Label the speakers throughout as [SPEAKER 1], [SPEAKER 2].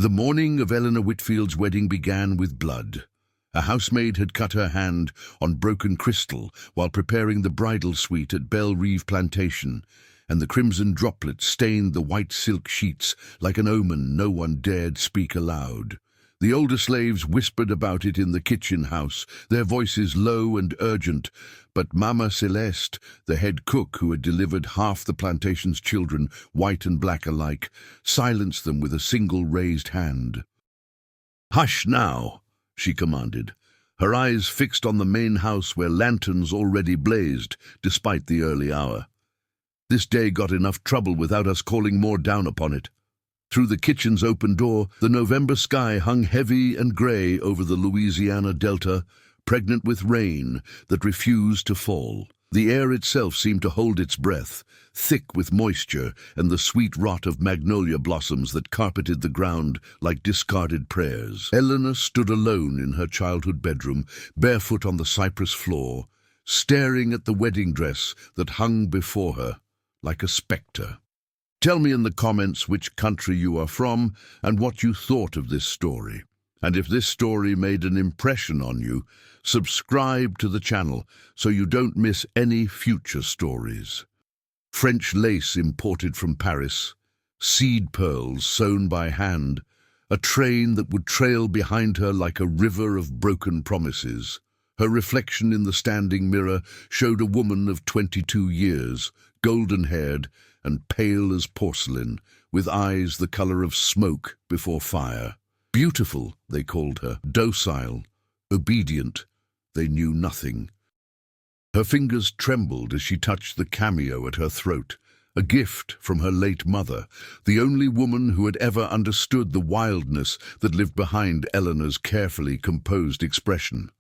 [SPEAKER 1] The morning of Eleanor Whitfield's wedding began with blood. A housemaid had cut her hand on broken crystal while preparing the bridal suite at Belle Rive Plantation, and the crimson droplets stained the white silk sheets like an omen no one dared speak aloud. The older slaves whispered about it in the kitchen house, their voices low and urgent, but Mama Celeste, the head cook who had delivered half the plantation's children, white and black alike, silenced them with a single raised hand. "Hush now," she commanded, her eyes fixed on the main house where lanterns already blazed, despite the early hour. This day got enough trouble without us calling more down upon it. Through the kitchen's open door, the November sky hung heavy and grey over the Louisiana Delta, pregnant with rain that refused to fall. The air itself seemed to hold its breath, thick with moisture and the sweet rot of magnolia blossoms that carpeted the ground like discarded prayers. Eleanor stood alone in her childhood bedroom, barefoot on the cypress floor, staring at the wedding dress that hung before her like a spectre. Tell me in the comments which country you are from and what you thought of this story. And if this story made an impression on you, subscribe to the channel so you don't miss any future stories. French lace imported from Paris, seed pearls sewn by hand, a train that would trail behind her like a river of broken promises. Her reflection in the standing mirror showed a woman of 22 years, golden-haired and pale as porcelain, with eyes the color of smoke before fire. Beautiful, they called her, docile, obedient, they knew nothing. Her fingers trembled as she touched the cameo at her throat, a gift from her late mother, the only woman who had ever understood the wildness that lived behind Eleanor's carefully composed expression.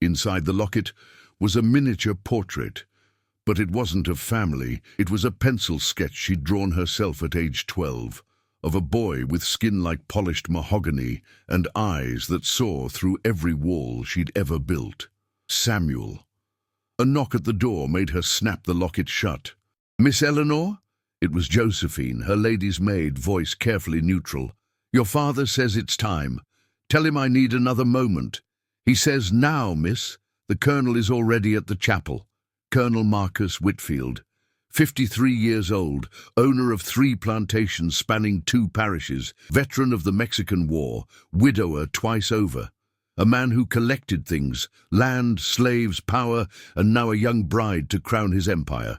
[SPEAKER 1] Inside the locket was a miniature portrait, but it wasn't of family. It was a pencil sketch she'd drawn herself at age 12, of a boy with skin like polished mahogany and eyes that saw through every wall she'd ever built. Samuel. A knock at the door made her snap the locket shut. "Miss Eleanor?" It was Josephine, her lady's maid, voice carefully neutral. "Your father says it's time. Tell him I need another moment. He says now, miss. The colonel is already at the chapel." Colonel Marcus Whitfield, 53 years old, owner of 3 plantations spanning 2 parishes, veteran of the Mexican War, widower twice over, a man who collected things, land, slaves, power, and now a young bride to crown his empire.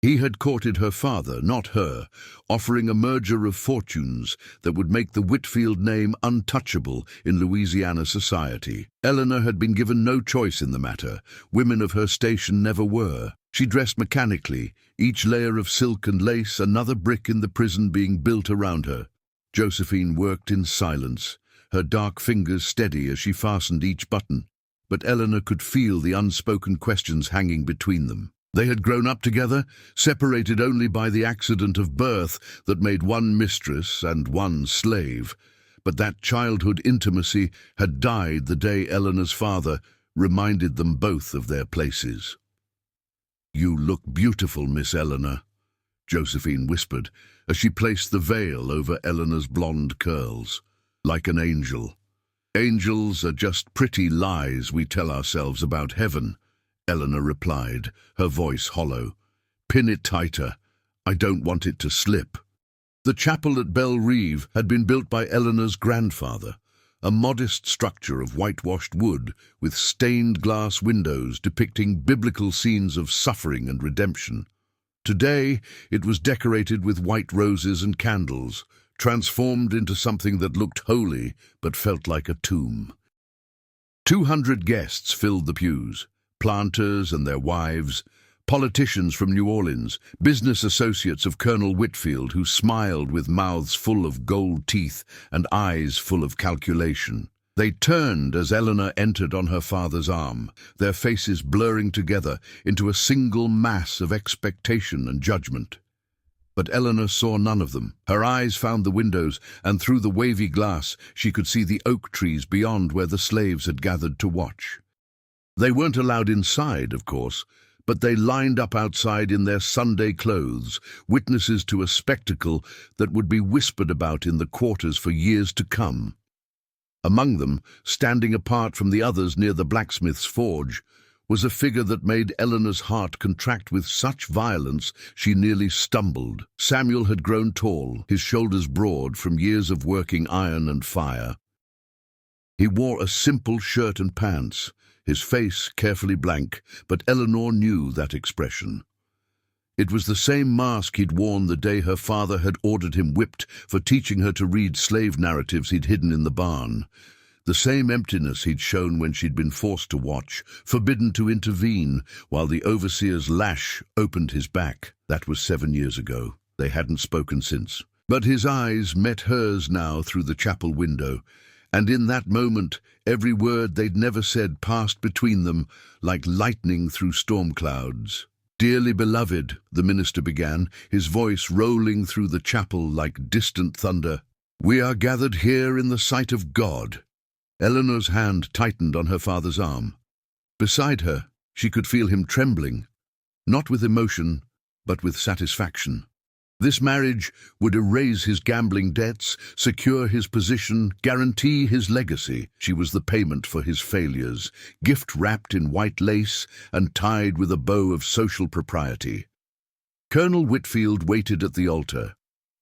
[SPEAKER 1] He had courted her father, not her, offering a merger of fortunes that would make the Whitfield name untouchable in Louisiana society. Eleanor had been given no choice in the matter. Women of her station never were. She dressed mechanically, each layer of silk and lace another brick in the prison being built around her. Josephine worked in silence, her dark fingers steady as she fastened each button, but Eleanor could feel the unspoken questions hanging between them. They had grown up together, separated only by the accident of birth that made one mistress and one slave. But that childhood intimacy had died the day Eleanor's father reminded them both of their places. "You look beautiful, Miss Eleanor," Josephine whispered as she placed the veil over Eleanor's blonde curls. "Like an angel." "Angels are just pretty lies we tell ourselves about heaven," Eleanor replied, her voice hollow. "Pin it tighter. I don't want it to slip." The chapel at Belle Rive had been built by Eleanor's grandfather, a modest structure of whitewashed wood with stained glass windows depicting biblical scenes of suffering and redemption. Today, it was decorated with white roses and candles, transformed into something that looked holy but felt like a tomb. 200 guests filled the pews. Planters and their wives, politicians from New Orleans, business associates of Colonel Whitfield who smiled with mouths full of gold teeth and eyes full of calculation. They turned as Eleanor entered on her father's arm, their faces blurring together into a single mass of expectation and judgment. But Eleanor saw none of them. Her eyes found the windows, and through the wavy glass she could see the oak trees beyond where the slaves had gathered to watch. They weren't allowed inside, of course, but they lined up outside in their Sunday clothes, witnesses to a spectacle that would be whispered about in the quarters for years to come. Among them, standing apart from the others near the blacksmith's forge, was a figure that made Eleanor's heart contract with such violence she nearly stumbled. Samuel had grown tall, his shoulders broad from years of working iron and fire. He wore a simple shirt and pants, his face carefully blank, but Eleanor knew that expression. It was the same mask he'd worn the day her father had ordered him whipped for teaching her to read slave narratives he'd hidden in the barn. The same emptiness he'd shown when she'd been forced to watch, forbidden to intervene, while the overseer's lash opened his back. That was 7 years ago. They hadn't spoken since. But his eyes met hers now through the chapel window, and in that moment every word they'd never said passed between them like lightning through storm clouds. "Dearly beloved," the minister began, his voice rolling through the chapel like distant thunder, "we are gathered here in the sight of God." Eleanor's hand tightened on her father's arm. Beside her, she could feel him trembling, not with emotion, but with satisfaction. This marriage would erase his gambling debts, secure his position, guarantee his legacy. She was the payment for his failures, gift wrapped in white lace and tied with a bow of social propriety. Colonel Whitfield waited at the altar,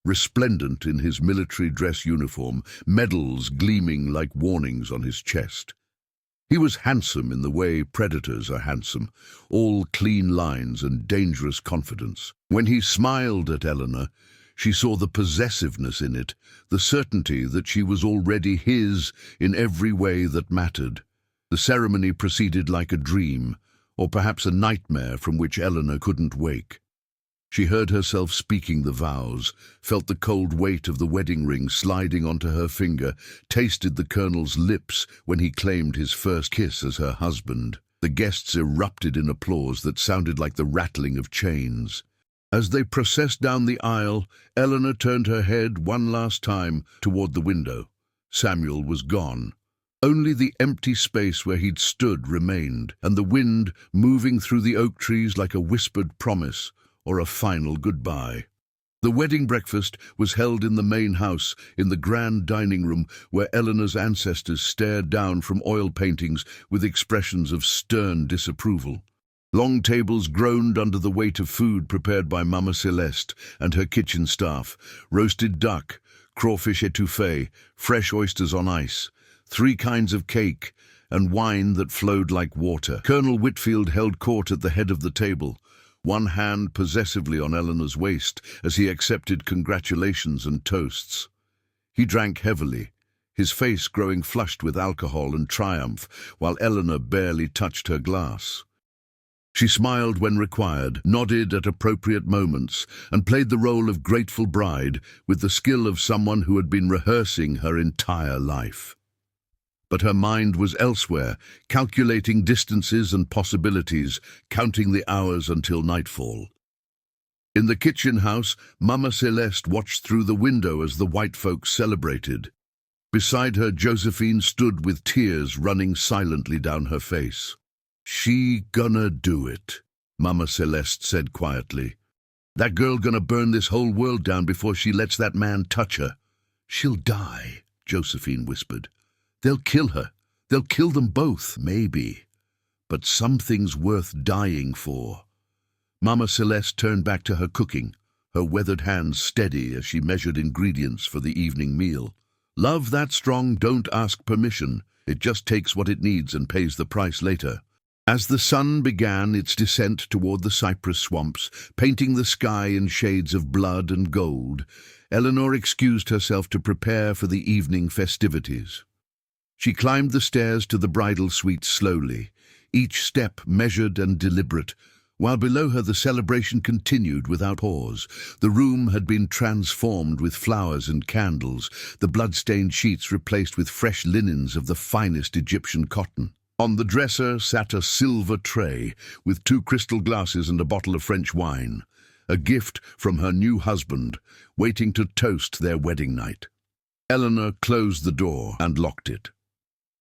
[SPEAKER 1] resplendent in his military dress uniform, medals gleaming like warnings on his chest. He was handsome in the way predators are handsome, all clean lines and dangerous confidence. When he smiled at Eleanor, she saw the possessiveness in it, the certainty that she was already his in every way that mattered. The ceremony proceeded like a dream, or perhaps a nightmare from which Eleanor couldn't wake. She heard herself speaking the vows, felt the cold weight of the wedding ring sliding onto her finger, tasted the colonel's lips when he claimed his first kiss as her husband. The guests erupted in applause that sounded like the rattling of chains. As they processed down the aisle, Eleanor turned her head one last time toward the window. Samuel was gone. Only the empty space where he'd stood remained, and the wind moving through the oak trees like a whispered promise or a final goodbye. The wedding breakfast was held in the main house, in the grand dining room where Eleanor's ancestors stared down from oil paintings with expressions of stern disapproval. Long tables groaned under the weight of food prepared by Mama Celeste and her kitchen staff: roasted duck, crawfish étouffée, fresh oysters on ice, 3 kinds of cake, and wine that flowed like water. Colonel Whitfield held court at the head of the table, one hand possessively on Eleanor's waist as he accepted congratulations and toasts. He drank heavily, his face growing flushed with alcohol and triumph, while Eleanor barely touched her glass. She smiled when required, nodded at appropriate moments, and played the role of grateful bride with the skill of someone who had been rehearsing her entire life. But her mind was elsewhere, calculating distances and possibilities, counting the hours until nightfall. In the kitchen house, Mama Celeste watched through the window as the white folks celebrated. Beside her, Josephine stood with tears running silently down her face. "She gonna do it," Mama Celeste said quietly. "That girl gonna burn this whole world down before she lets that man touch her." "She'll die," Josephine whispered. "They'll kill her. They'll kill them both, maybe. But something's worth dying for." Mama Celeste turned back to her cooking, her weathered hands steady as she measured ingredients for the evening meal. Love that strong don't ask permission. It just takes what it needs and pays the price later. As the sun began its descent toward the cypress swamps, painting the sky in shades of blood and gold, Eleanor excused herself to prepare for the evening festivities. She climbed the stairs to the bridal suite slowly, each step measured and deliberate, while below her the celebration continued without pause. The room had been transformed with flowers and candles, the blood-stained sheets replaced with fresh linens of the finest Egyptian cotton. On the dresser sat a silver tray with 2 crystal glasses and a bottle of French wine, a gift from her new husband, waiting to toast their wedding night. Eleanor closed the door and locked it.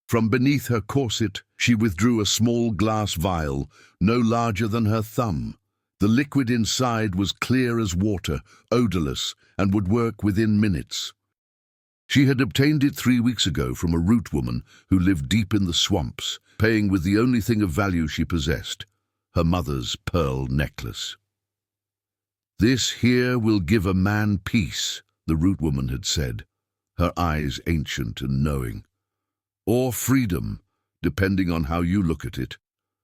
[SPEAKER 1] From beneath her corset, she withdrew a small glass vial, no larger than her thumb. The liquid inside was clear as water, odorless, and would work within minutes. She had obtained it 3 weeks ago from a root woman who lived deep in the swamps, paying with the only thing of value she possessed, her mother's pearl necklace. "This here will give a man peace," the root woman had said, her eyes ancient and knowing. "Or freedom, depending on how you look at it.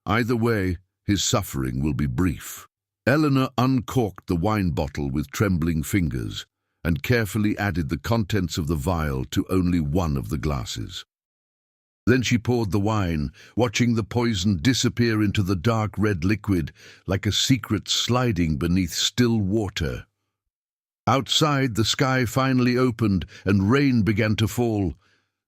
[SPEAKER 1] Either way, his suffering will be brief." Eleanor uncorked the wine bottle with trembling fingers and carefully added the contents of the vial to only one of the glasses. Then she poured the wine, watching the poison disappear into the dark red liquid like a secret sliding beneath still water. Outside, the sky finally opened and rain began to fall.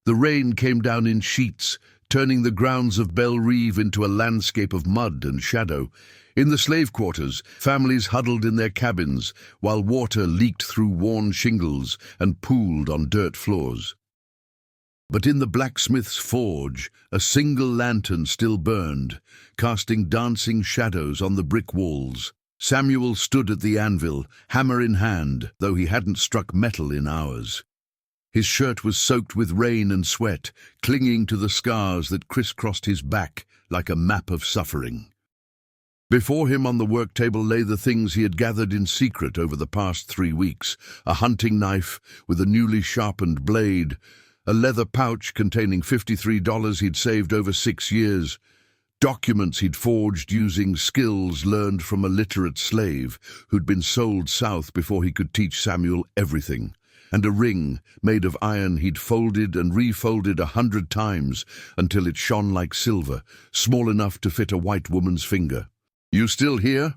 [SPEAKER 1] The rain came down in sheets, turning the grounds of Belle Rive into a landscape of mud and shadow. In the slave quarters, families huddled in their cabins, while water leaked through worn shingles and pooled on dirt floors. But in the blacksmith's forge, a single lantern still burned, casting dancing shadows on the brick walls. Samuel stood at the anvil, hammer in hand, though he hadn't struck metal in hours. His shirt was soaked with rain and sweat, clinging to the scars that crisscrossed his back like a map of suffering. Before him on the work table lay the things he had gathered in secret over the past 3 weeks, a hunting knife with a newly sharpened blade, a leather pouch containing $53 he'd saved over 6 years, documents he'd forged using skills learned from a literate slave who'd been sold south before he could teach Samuel everything, and a ring made of iron he'd folded and refolded 100 times until it shone like silver, small enough to fit a white woman's finger. "You still here?"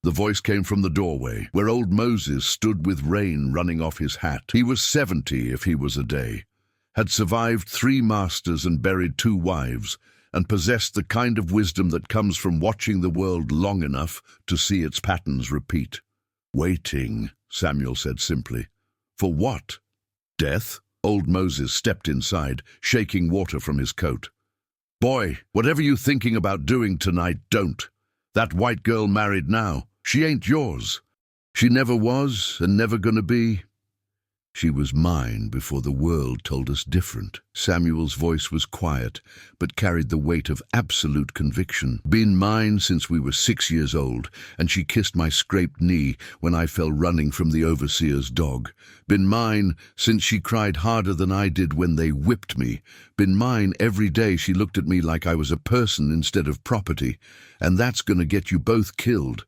[SPEAKER 1] The voice came from the doorway, where old Moses stood with rain running off his hat. He was 70 if he was a day, had survived 3 masters and buried 2 wives, and possessed the kind of wisdom that comes from watching the world long enough to see its patterns repeat. "Waiting," Samuel said simply. "For what? Death?" Old Moses stepped inside, shaking water from his coat. "Boy, whatever you're thinking about doing tonight, don't. That white girl married now, she ain't yours. She never was and never gonna be. She was mine before the world told us different." Samuel's voice was quiet, but carried the weight of absolute conviction. "Been mine since we were 6 years old, and she kissed my scraped knee when I fell running from the overseer's dog. Been mine since she cried harder than I did when they whipped me. Been mine every day she looked at me like I was a person instead of property. And that's gonna get you both killed."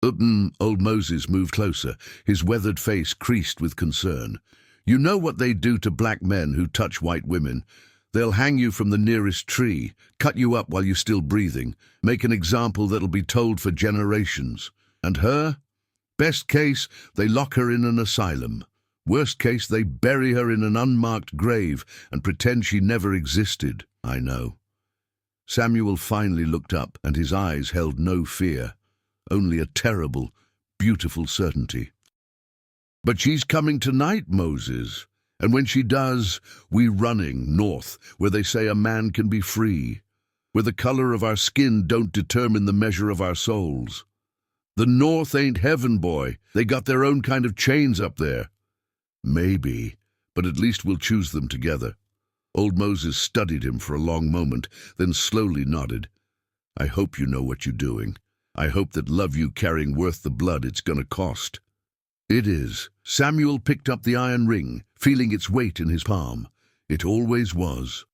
[SPEAKER 1] Old Moses moved closer, his weathered face creased with concern. "You know what they do to black men who touch white women. They'll hang you from the nearest tree, cut you up while you're still breathing, make an example that'll be told for generations. And her? Best case, they lock her in an asylum. Worst case, they bury her in an unmarked grave and pretend she never existed." "I know." Samuel finally looked up, and his eyes held no fear, only a terrible, beautiful certainty. "But she's coming tonight, Moses. And when she does, we running north, where they say a man can be free, where the color of our skin don't determine the measure of our souls. The north ain't heaven, boy. They got their own kind of chains up there." "Maybe, but at least we'll choose them together." Old Moses studied him for a long moment, then slowly nodded. "I hope you know what you're doing. I hope that love you carrying worth the blood it's gonna cost." "It is." Samuel picked up the iron ring, feeling its weight in his palm. It always was.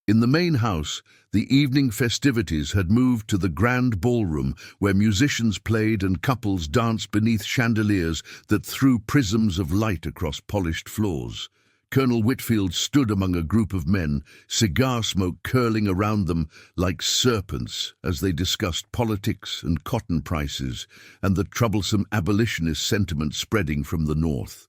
[SPEAKER 1] In the main house, the evening festivities had moved to the grand ballroom where musicians played and couples danced beneath chandeliers that threw prisms of light across polished floors. Colonel Whitfield stood among a group of men, cigar smoke curling around them like serpents as they discussed politics and cotton prices and the troublesome abolitionist sentiment spreading from the north.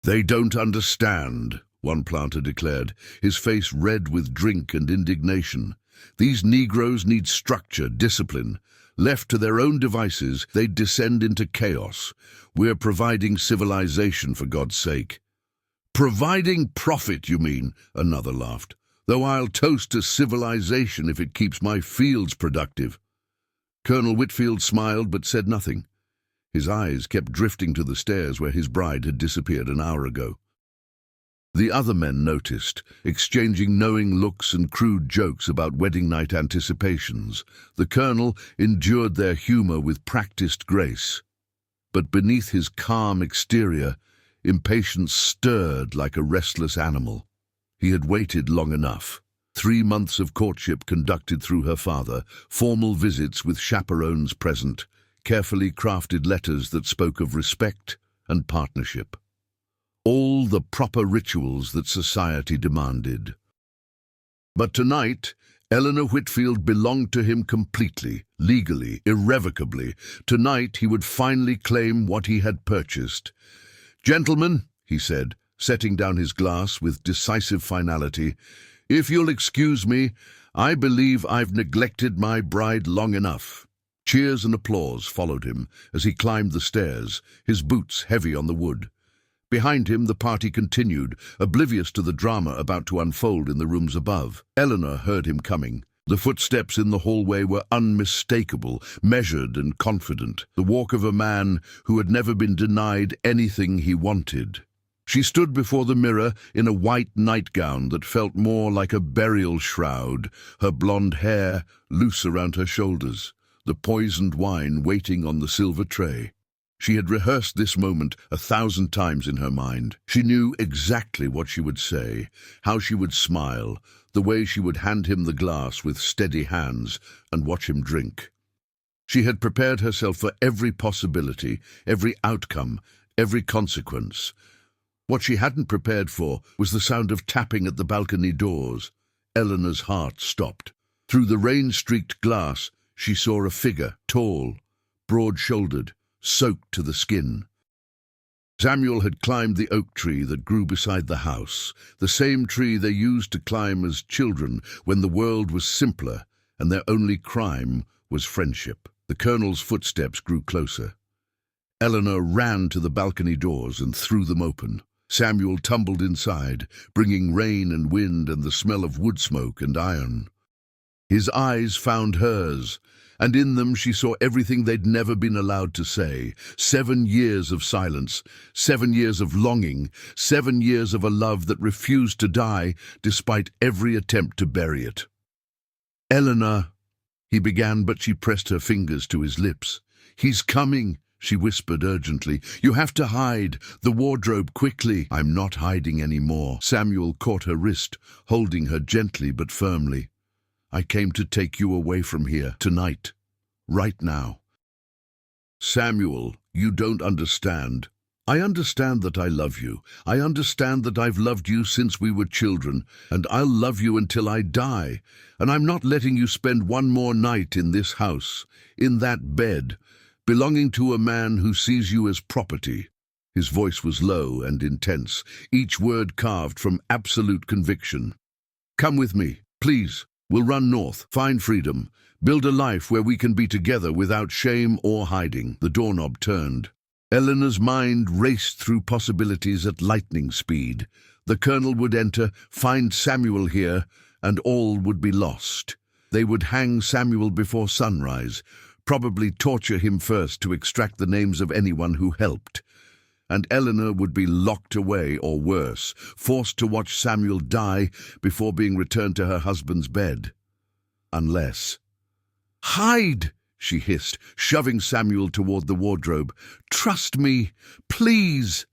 [SPEAKER 1] "They don't understand," one planter declared, his face red with drink and indignation. "These Negroes need structure, discipline. Left to their own devices, they'd descend into chaos. We're providing civilization, for God's sake." "Providing profit, you mean?" another laughed. though I'll toast to civilization if it keeps my fields productive." Colonel Whitfield smiled but said nothing. His eyes kept drifting to the stairs where his bride had disappeared an hour ago. The other men noticed, exchanging knowing looks and crude jokes about wedding night anticipations. The colonel endured their humor with practiced grace. But beneath his calm exterior, impatience stirred like a restless animal. He had waited long enough. 3 months of courtship conducted through her father, formal visits with chaperones present, carefully crafted letters that spoke of respect and partnership. All the proper rituals that society demanded. But tonight, Eleanor Whitfield belonged to him completely, legally, irrevocably. Tonight he would finally claim what he had purchased. "Gentlemen," he said, setting down his glass with decisive finality, "if you'll excuse me, I believe I've neglected my bride long enough." Cheers and applause followed him as he climbed the stairs, his boots heavy on the wood. Behind him, the party continued, oblivious to the drama about to unfold in the rooms above. Eleanor heard him coming. The footsteps in the hallway were unmistakable, measured and confident, the walk of a man who had never been denied anything he wanted. She stood before the mirror in a white nightgown that felt more like a burial shroud, her blonde hair loose around her shoulders, the poisoned wine waiting on the silver tray. She had rehearsed this moment 1,000 times in her mind. She knew exactly what she would say, how she would smile, the way she would hand him the glass with steady hands and watch him drink. She had prepared herself for every possibility, every outcome, every consequence. What she hadn't prepared for was the sound of tapping at the balcony doors. Eleanor's heart stopped. Through the rain-streaked glass, she saw a figure, tall, broad-shouldered, soaked to the skin. Samuel had climbed the oak tree that grew beside the house, the same tree they used to climb as children when the world was simpler and their only crime was friendship. The colonel's footsteps grew closer. Eleanor ran to the balcony doors and threw them open. Samuel tumbled inside, bringing rain and wind and the smell of wood smoke and iron. His eyes found hers, and in them she saw everything they'd never been allowed to say. 7 years of silence, 7 years of longing, 7 years of a love that refused to die despite every attempt to bury it. "Eleanor," he began, but she pressed her fingers to his lips. "He's coming," she whispered urgently. "You have to hide. The wardrobe, quickly." "I'm not hiding anymore." Samuel caught her wrist, holding her gently but firmly. "I came to take you away from here, tonight, right now." "Samuel, you don't understand. I understand that I love you. I understand that I've loved you since we were children, and I'll love you until I die. And I'm not letting you spend one more night in this house, in that bed, belonging to a man who sees you as property." His voice was low and intense, each word carved from absolute conviction. "Come with me, please. We'll run north, find freedom, build a life where we can be together without shame or hiding." The doorknob turned. Eleanor's mind raced through possibilities at lightning speed. The colonel would enter, find Samuel here, and all would be lost. They would hang Samuel before sunrise, probably torture him first to extract the names of anyone who helped. And Eleanor would be locked away, or worse, forced to watch Samuel die before being returned to her husband's bed. Unless... "Hide!" she hissed, shoving Samuel toward the wardrobe. "Trust me, please!"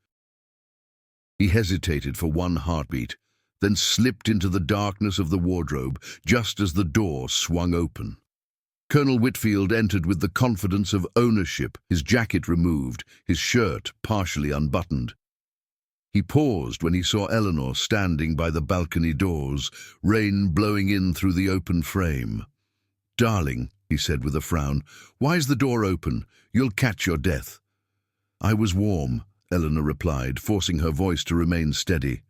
[SPEAKER 1] He hesitated for one heartbeat, then slipped into the darkness of the wardrobe just as the door swung open. Colonel Whitfield entered with the confidence of ownership, his jacket removed, his shirt partially unbuttoned. He paused when he saw Eleanor standing by the balcony doors, rain blowing in through the open frame. "Darling," he said with a frown, "why's the door open? You'll catch your death." "I was warm," Eleanor replied, forcing her voice to remain steady.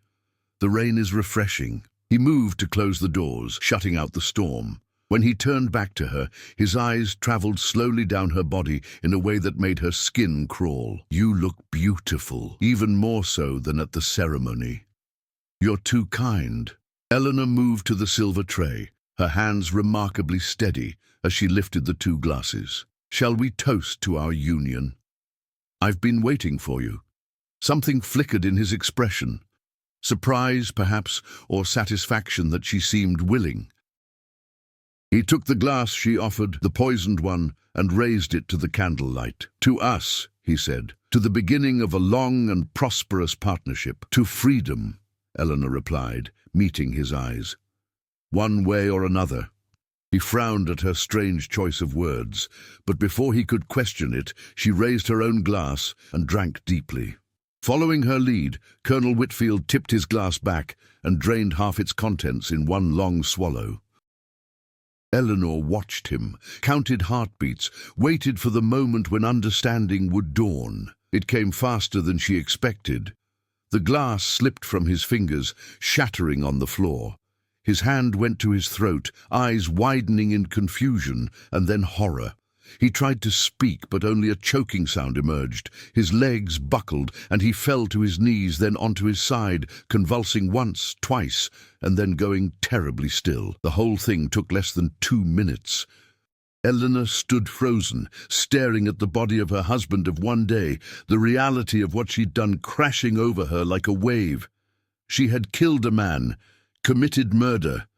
[SPEAKER 1] "The rain is refreshing." He moved to close the doors, shutting out the storm. When he turned back to her, his eyes traveled slowly down her body in a way that made her skin crawl. "You look beautiful, even more so than at the ceremony." "You're too kind." Eleanor moved to the silver tray, her hands remarkably steady as she lifted the two glasses. "Shall we toast to our union? I've been waiting for you." Something flickered in his expression. Surprise, perhaps, or satisfaction that she seemed willing. He took the glass she offered, the poisoned one, and raised it to the candlelight. "To us," he said, "to the beginning of a long and prosperous partnership. To freedom," Eleanor replied, meeting his eyes. "One way or another." He frowned at her strange choice of words, but before he could question it, she raised her own glass and drank deeply. Following her lead, Colonel Whitfield tipped his glass back and drained half its contents in one long swallow. Eleanor watched him, counted heartbeats, waited for the moment when understanding would dawn. It came faster than she expected. The glass slipped from his fingers, shattering on the floor. His hand went to his throat, eyes widening in confusion and then horror. He tried to speak, but only a choking sound emerged. His legs buckled, and he fell to his knees, then onto his side, convulsing once, twice, and then going terribly still. The whole thing took less than 2 minutes. Eleanor stood frozen, staring at the body of her husband of one day, the reality of what she'd done crashing over her like a wave. She had killed a man, committed murder.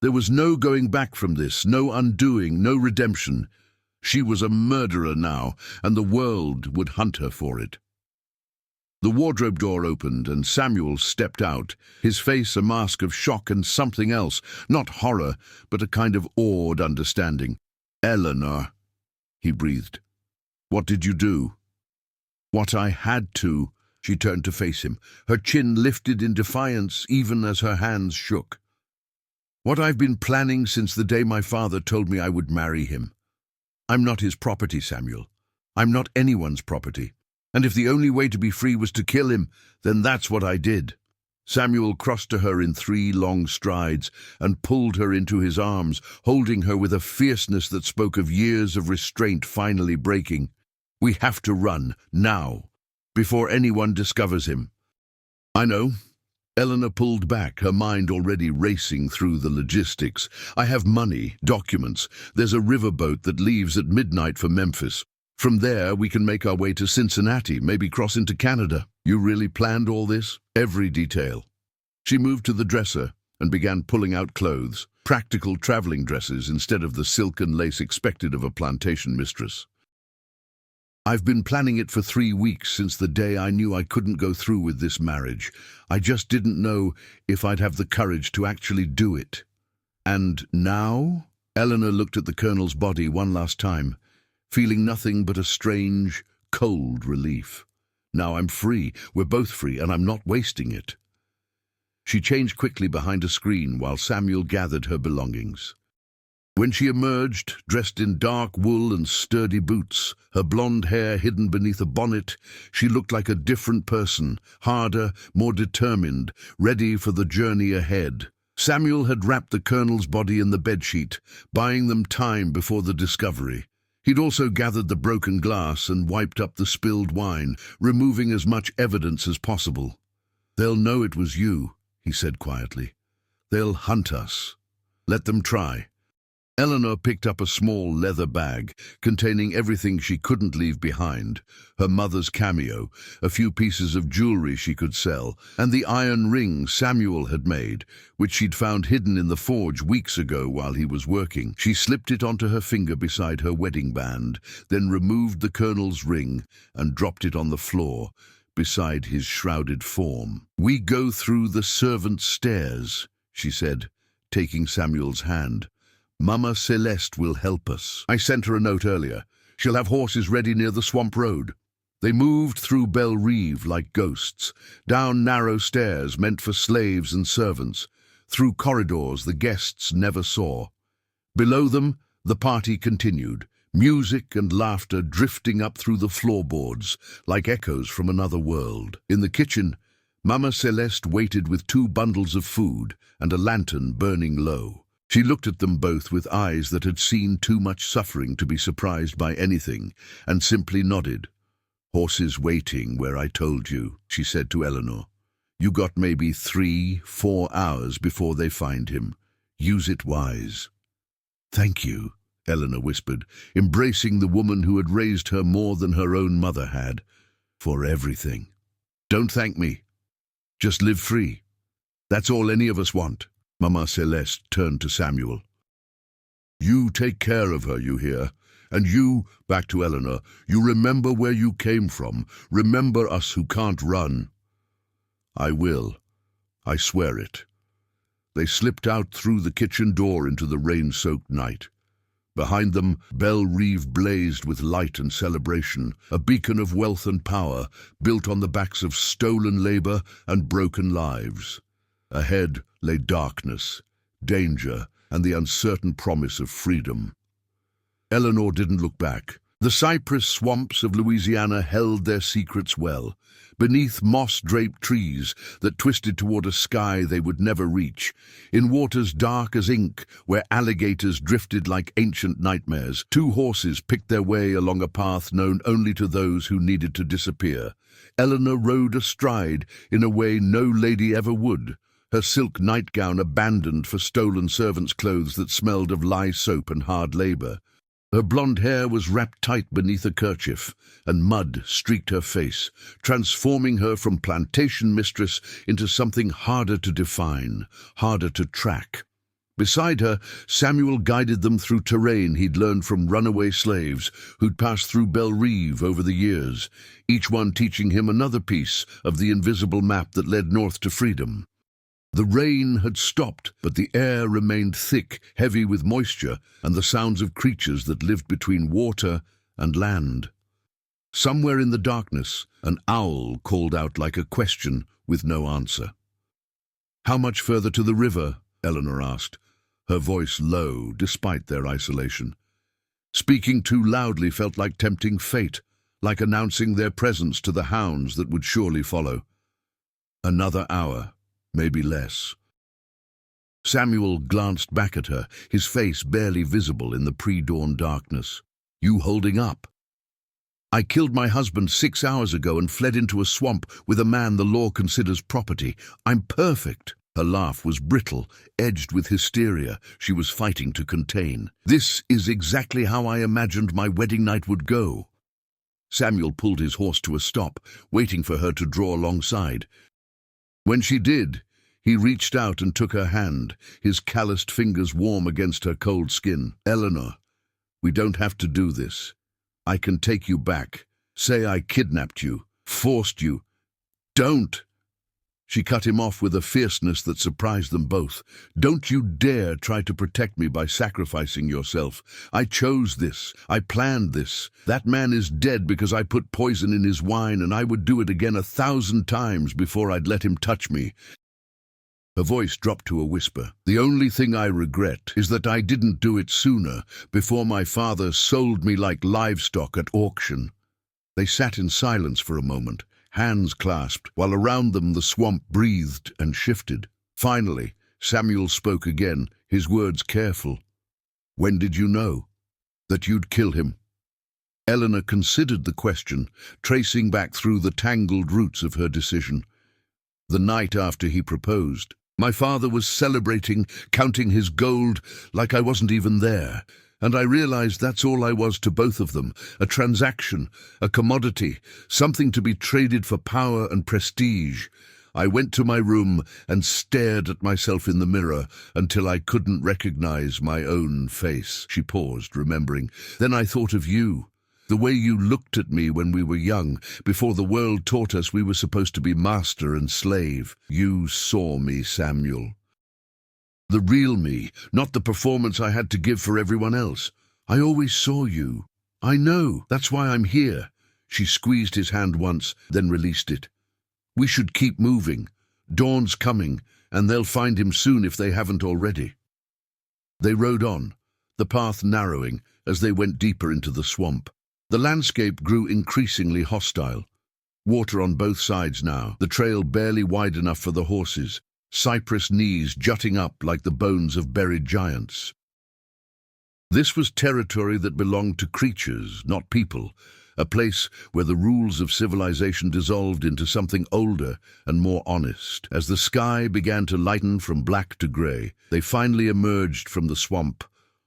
[SPEAKER 1] There was no going back from this, no undoing, no redemption. She was a murderer now, and the world would hunt her for it. The wardrobe door opened, and Samuel stepped out, his face a mask of shock and something else, not horror, but a kind of awed understanding. "Eleanor," he breathed. "What did you do?" "What I had to." She turned to face him, her chin lifted in defiance even as her hands shook. "What I've been planning since the day my father told me I would marry him. I'm not his property, Samuel. I'm not anyone's property. And if the only way to be free was to kill him, then that's what I did." Samuel crossed to her in 3 long strides and pulled her into his arms, holding her with a fierceness that spoke of years of restraint finally breaking. "We have to run, now, before anyone discovers him." "I know." Eleanor pulled back, her mind already racing through the logistics. "I have money, documents. There's a riverboat that leaves at midnight for Memphis. From there, we can make our way to Cincinnati, maybe cross into Canada." "You really planned all this?" "Every detail." She moved to the dresser and began pulling out clothes, practical traveling dresses instead of the silk and lace expected of a plantation mistress. "I've been planning it for 3 weeks, since the day I knew I couldn't go through with this marriage. I just didn't know if I'd have the courage to actually do it." "And now?" Eleanor looked at the colonel's body one last time, feeling nothing but a strange, cold relief. "Now I'm free. We're both free, and I'm not wasting it." She changed quickly behind a screen while Samuel gathered her belongings. When she emerged, dressed in dark wool and sturdy boots, her blonde hair hidden beneath a bonnet, she looked like a different person, harder, more determined, ready for the journey ahead. Samuel had wrapped the colonel's body in the bedsheet, buying them time before the discovery. He'd also gathered the broken glass and wiped up the spilled wine, removing as much evidence as possible. "They'll know it was you," he said quietly. "They'll hunt us. Let them try." Eleanor picked up a small leather bag containing everything she couldn't leave behind, her mother's cameo, a few pieces of jewelry she could sell, and the iron ring Samuel had made, which she'd found hidden in the forge weeks ago while he was working. She slipped it onto her finger beside her wedding band, then removed the colonel's ring and dropped it on the floor beside his shrouded form. "We go through the servants' stairs," she said, taking Samuel's hand. "Mama Celeste will help us. I sent her a note earlier. She'll have horses ready near the swamp road." They moved through Belle Rive like ghosts, down narrow stairs meant for slaves and servants, through corridors the guests never saw. Below them, the party continued, music and laughter drifting up through the floorboards like echoes from another world. In the kitchen, Mama Celeste waited with 2 bundles of food and a lantern burning low. She looked at them both with eyes that had seen too much suffering to be surprised by anything, and simply nodded. "Horses waiting where I told you," she said to Eleanor. You got maybe 3-4 hours before they find him. Use it wise." "Thank you," Eleanor whispered, embracing the woman who had raised her more than her own mother had, "for everything." "Don't thank me. Just live free. That's all any of us want." Mama Celeste turned to Samuel. "You take care of her, you hear? And you," back to Eleanor, "you remember where you came from. Remember us who can't run." "I will. I swear it." They slipped out through the kitchen door into the rain-soaked night. Behind them, Belle Rive blazed with light and celebration, a beacon of wealth and power, built on the backs of stolen labor and broken lives. Ahead lay darkness, danger, and the uncertain promise of freedom. Eleanor didn't look back. The cypress swamps of Louisiana held their secrets well, beneath moss-draped trees that twisted toward a sky they would never reach, in waters dark as ink where alligators drifted like ancient nightmares. 2 horses picked their way along a path known only to those who needed to disappear. Eleanor rode astride in a way no lady ever would, her silk nightgown abandoned for stolen servants' clothes that smelled of lye soap and hard labor. Her blonde hair was wrapped tight beneath a kerchief, and mud streaked her face, transforming her from plantation mistress into something harder to define, harder to track. Beside her, Samuel guided them through terrain he'd learned from runaway slaves who'd passed through Belle Rive over the years, each one teaching him another piece of the invisible map that led north to freedom. The rain had stopped, but the air remained thick, heavy with moisture, and the sounds of creatures that lived between water and land. Somewhere in the darkness, an owl called out like a question with no answer. "How much further to the river?" Eleanor asked, her voice low despite their isolation. Speaking too loudly felt like tempting fate, like announcing their presence to the hounds that would surely follow. "Another hour. Maybe less." Samuel glanced back at her, his face barely visible in the pre-dawn darkness. "You holding up?" "I killed my husband 6 hours ago and fled into a swamp with a man the law considers property. I'm perfect." Her laugh was brittle, edged with hysteria she was fighting to contain. "This is exactly how I imagined my wedding night would go." Samuel pulled his horse to a stop, waiting for her to draw alongside. When she did, he reached out and took her hand, his calloused fingers warm against her cold skin. "Eleanor, we don't have to do this. I can take you back. Say I kidnapped you, forced you." "Don't!" She cut him off with a fierceness that surprised them both. "Don't you dare try to protect me by sacrificing yourself. I chose this. I planned this. That man is dead because I put poison in his wine, and I would do it again 1,000 times before I'd let him touch me." Her voice dropped to a whisper. "The only thing I regret is that I didn't do it sooner, before my father sold me like livestock at auction." They sat in silence for a moment, hands clasped, while around them the swamp breathed and shifted. Finally, Samuel spoke again, his words careful. "When did you know that you'd kill him?" Eleanor considered the question, tracing back through the tangled roots of her decision. "The night after he proposed. My father was celebrating, counting his gold like I wasn't even there. And I realized that's all I was to both of them, a transaction, a commodity, something to be traded for power and prestige. I went to my room and stared at myself in the mirror until I couldn't recognize my own face." She paused, remembering. "Then I thought of you, the way you looked at me when we were young, before the world taught us we were supposed to be master and slave. You saw me, Samuel. The real me, not the performance I had to give for everyone else. I always saw you. I know, that's why I'm here." She squeezed his hand once, then released it. "We should keep moving. Dawn's coming, and they'll find him soon if they haven't already." They rode on, the path narrowing as they went deeper into the swamp. The landscape grew increasingly hostile. Water on both sides now, the trail barely wide enough for the horses, cypress knees jutting up like the bones of buried giants. This was territory that belonged to creatures, not people, a place where the rules of civilization dissolved into something older and more honest. As the sky began to lighten from black to gray, they finally emerged from the swamp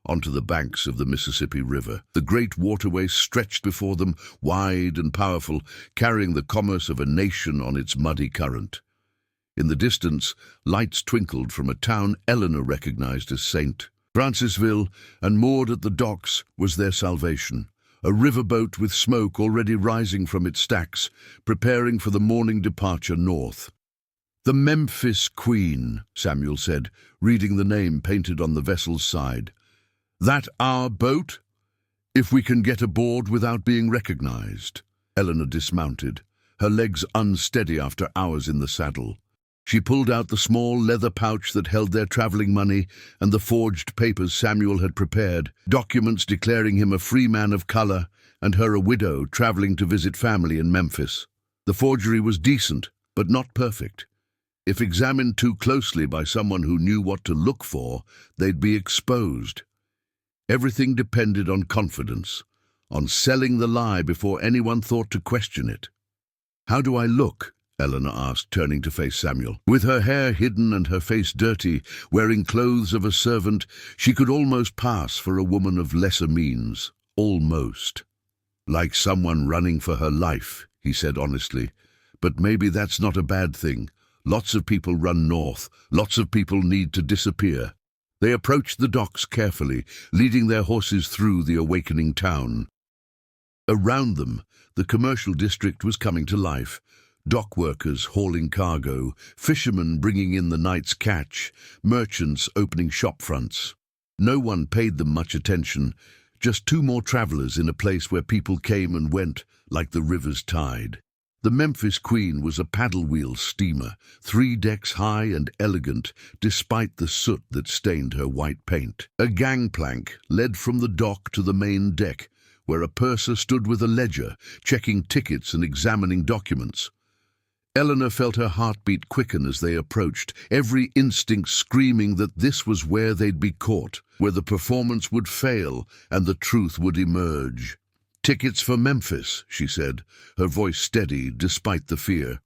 [SPEAKER 1] onto the banks of the Mississippi River. The great waterway stretched before them, wide and powerful, carrying the commerce of a nation on its muddy current. In the distance, lights twinkled from a town Eleanor recognized as St. Francisville, and moored at the docks was their salvation. A riverboat with smoke already rising from its stacks, preparing for the morning departure north. "The Memphis Queen," Samuel said, reading the name painted on the vessel's side. "That our boat? If we can get aboard without being recognized." Eleanor dismounted, her legs unsteady after hours in the saddle. She pulled out the small leather pouch that held their traveling money and the forged papers Samuel had prepared, documents declaring him a free man of color and her a widow traveling to visit family in Memphis. The forgery was decent, but not perfect. If examined too closely by someone who knew what to look for, they'd be exposed. Everything depended on confidence, on selling the lie before anyone thought to question it. "How do I look?" Eleanor asked, turning to face Samuel. With her hair hidden and her face dirty, wearing clothes of a servant, she could almost pass for a woman of lesser means. Almost. "Like someone running for her life," he said honestly. "But maybe that's not a bad thing. Lots of people run north. Lots of people need to disappear." They approached the docks carefully, leading their horses through the awakening town. Around them, the commercial district was coming to life. Dock workers hauling cargo, fishermen bringing in the night's catch, merchants opening shop fronts. No one paid them much attention, just two more travelers in a place where people came and went like the river's tide. The Memphis Queen was a paddle-wheel steamer, 3 decks high and elegant, despite the soot that stained her white paint. A gangplank led from the dock to the main deck, where a purser stood with a ledger, checking tickets and examining documents. Eleanor felt her heartbeat quicken as they approached, every instinct screaming that this was where they'd be caught, where the performance would fail and the truth would emerge. "Tickets for Memphis," she said, her voice steady despite the fear.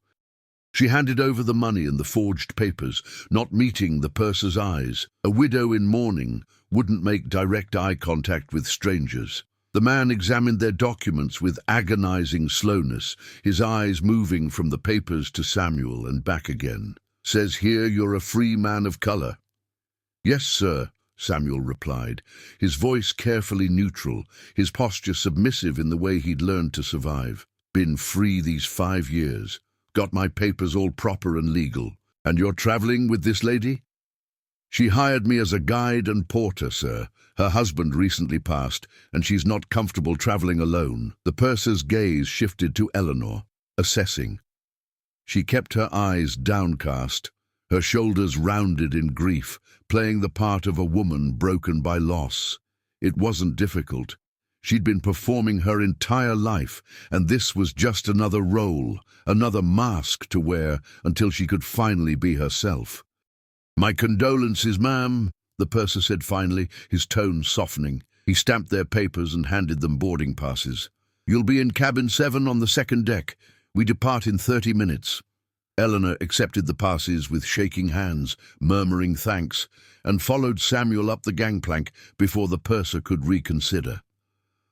[SPEAKER 1] She handed over the money and the forged papers, not meeting the purser's eyes. A widow in mourning wouldn't make direct eye contact with strangers. The man examined their documents with agonizing slowness, his eyes moving from the papers to Samuel and back again. "Says here you're a free man of color." "Yes, sir," Samuel replied, his voice carefully neutral, his posture submissive in the way he'd learned to survive. "Been free these 5 years. Got my papers all proper and legal. And you're traveling with this lady?" "She hired me as a guide and porter, sir. Her husband recently passed, and she's not comfortable traveling alone." The purser's gaze shifted to Eleanor, assessing. She kept her eyes downcast, her shoulders rounded in grief, playing the part of a woman broken by loss. It wasn't difficult. She'd been performing her entire life, and this was just another role, another mask to wear until she could finally be herself. "My condolences, ma'am," the purser said finally, his tone softening. He stamped their papers and handed them boarding passes. "You'll be in cabin 7 on the 2nd deck. We depart in 30 minutes. Eleanor accepted the passes with shaking hands, murmuring thanks, and followed Samuel up the gangplank before the purser could reconsider.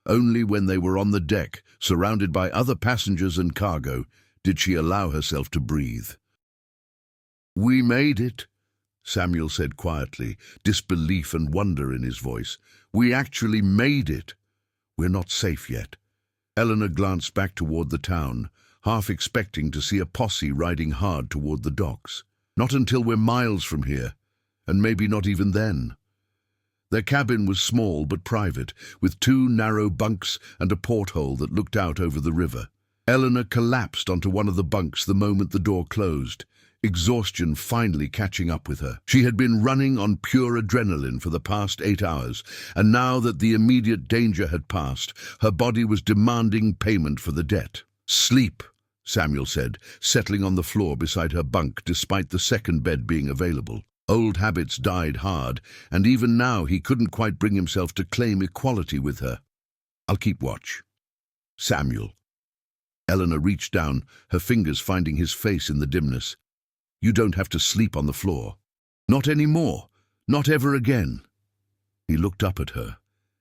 [SPEAKER 1] Only when they were on the deck, surrounded by other passengers and cargo, did she allow herself to breathe. "We made it," Samuel said quietly, disbelief and wonder in his voice. "We actually made it. We're not safe yet." Eleanor glanced back toward the town, half expecting to see a posse riding hard toward the docks. "Not until we're miles from here, and maybe not even then." Their cabin was small but private, with 2 narrow bunks and a porthole that looked out over the river. Eleanor collapsed onto one of the bunks the moment the door closed, exhaustion finally catching up with her. She had been running on pure adrenaline for the past 8 hours, and now that the immediate danger had passed, her body was demanding payment for the debt. "Sleep," Samuel said, settling on the floor beside her bunk despite the second bed being available. Old habits died hard, and even now he couldn't quite bring himself to claim equality with her. "I'll keep watch." Samuel. Eleanor reached down, her fingers finding his face in the dimness. You don't have to sleep on the floor. Not anymore. Not ever again. He looked up at her,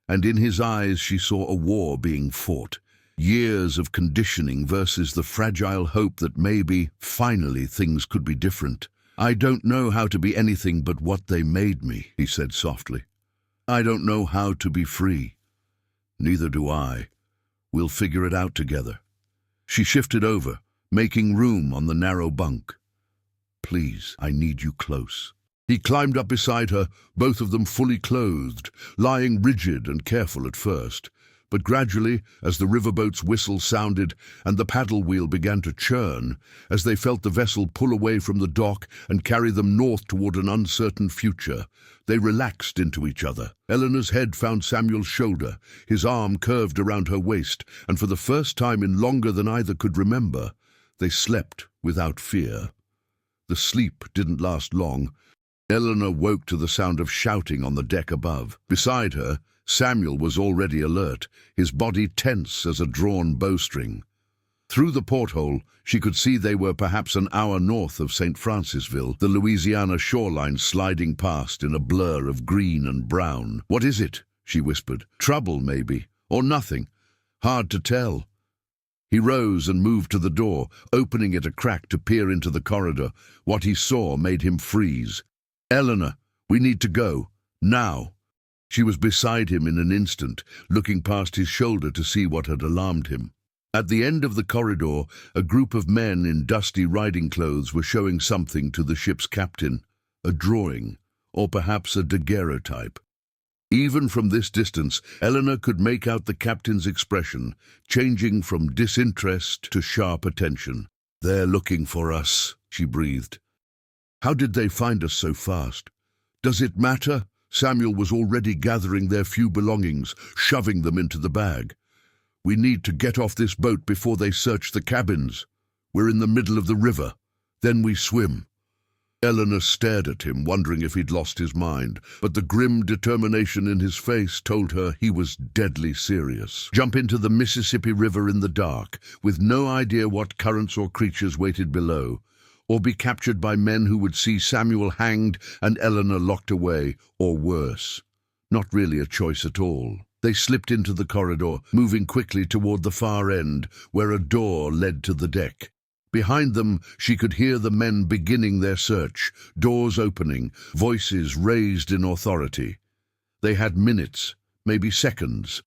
[SPEAKER 1] and in his eyes she saw a war being fought. Years of conditioning versus the fragile hope that maybe, finally, things could be different. I don't know how to be anything but what they made me, he said softly. I don't know how to be free. Neither do I. We'll figure it out together. She shifted over, making room on the narrow bunk. Please, I need you close. He climbed up beside her, both of them fully clothed, lying rigid and careful at first. But gradually, as the riverboat's whistle sounded and the paddle wheel began to churn, as they felt the vessel pull away from the dock and carry them north toward an uncertain future, they relaxed into each other. Eleanor's head found Samuel's shoulder, his arm curved around her waist, and for the first time in longer than either could remember, they slept without fear. The sleep didn't last long. Eleanor woke to the sound of shouting on the deck above. Beside her, Samuel was already alert, his body tense as a drawn bowstring. Through the porthole, she could see they were perhaps an hour north of St. Francisville, the Louisiana shoreline sliding past in a blur of green and brown. What is it? She whispered. Trouble, maybe, or nothing. Hard to tell. He rose and moved to the door, opening it a crack to peer into the corridor. What he saw made him freeze. Eleanor, we need to go. Now. She was beside him in an instant, looking past his shoulder to see what had alarmed him. At the end of the corridor, a group of men in dusty riding clothes were showing something to the ship's captain, a drawing, or perhaps a daguerreotype. Even from this distance, Eleanor could make out the captain's expression, changing from disinterest to sharp attention. They're looking for us, she breathed. How did they find us so fast? Does it matter? Samuel was already gathering their few belongings, shoving them into the bag. We need to get off this boat before they search the cabins. We're in the middle of the river. Then we swim. Eleanor stared at him, wondering if he'd lost his mind, but the grim determination in his face told her he was deadly serious. Jump into the Mississippi River in the dark, with no idea what currents or creatures waited below, or be captured by men who would see Samuel hanged and Eleanor locked away, or worse. Not really a choice at all. They slipped into the corridor, moving quickly toward the far end, where a door led to the deck. Behind them, she could hear the men beginning their search, doors opening, voices raised in authority. They had minutes, maybe seconds.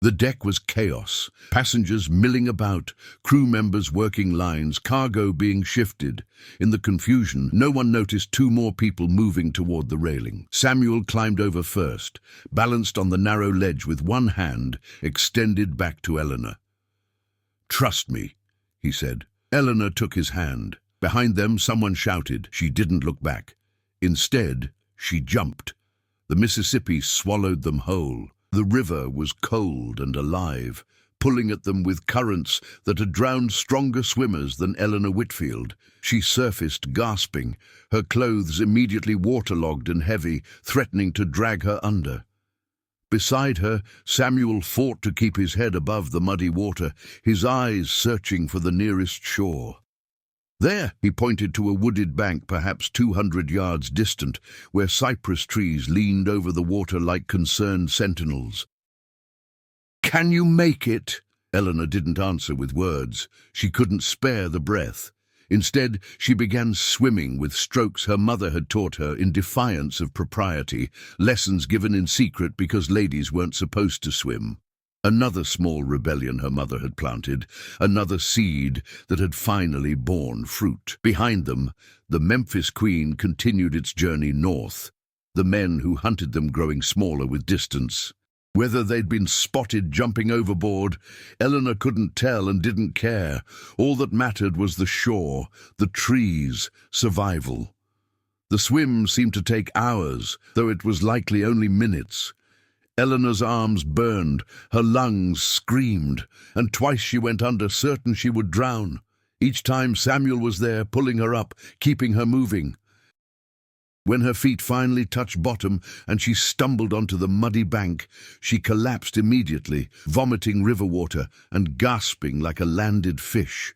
[SPEAKER 1] The deck was chaos, passengers milling about, crew members working lines, cargo being shifted. In the confusion, no one noticed two more people moving toward the railing. Samuel climbed over first, balanced on the narrow ledge with one hand extended back to Eleanor. Trust me, he said. Eleanor took his hand. Behind them, someone shouted. She didn't look back. Instead, she jumped. The Mississippi swallowed them whole. The river was cold and alive, pulling at them with currents that had drowned stronger swimmers than Eleanor Whitfield. She surfaced, gasping, her clothes immediately waterlogged and heavy, threatening to drag her under. Beside her, Samuel fought to keep his head above the muddy water, his eyes searching for the nearest shore. There, he pointed to a wooded bank perhaps 200 yards distant, where cypress trees leaned over the water like concerned sentinels. Can you make it? Eleanor didn't answer with words. She couldn't spare the breath. Instead, she began swimming with strokes her mother had taught her in defiance of propriety, lessons given in secret because ladies weren't supposed to swim. Another small rebellion her mother had planted, another seed that had finally borne fruit. Behind them, the Memphis Queen continued its journey north, the men who hunted them growing smaller with distance. Whether they'd been spotted jumping overboard, Eleanor couldn't tell and didn't care. All that mattered was the shore, the trees, survival. The swim seemed to take hours, though it was likely only minutes. Eleanor's arms burned, her lungs screamed, and twice she went under, certain she would drown. Each time Samuel was there, pulling her up, keeping her moving. When her feet finally touched bottom and she stumbled onto the muddy bank, she collapsed immediately, vomiting river water and gasping like a landed fish.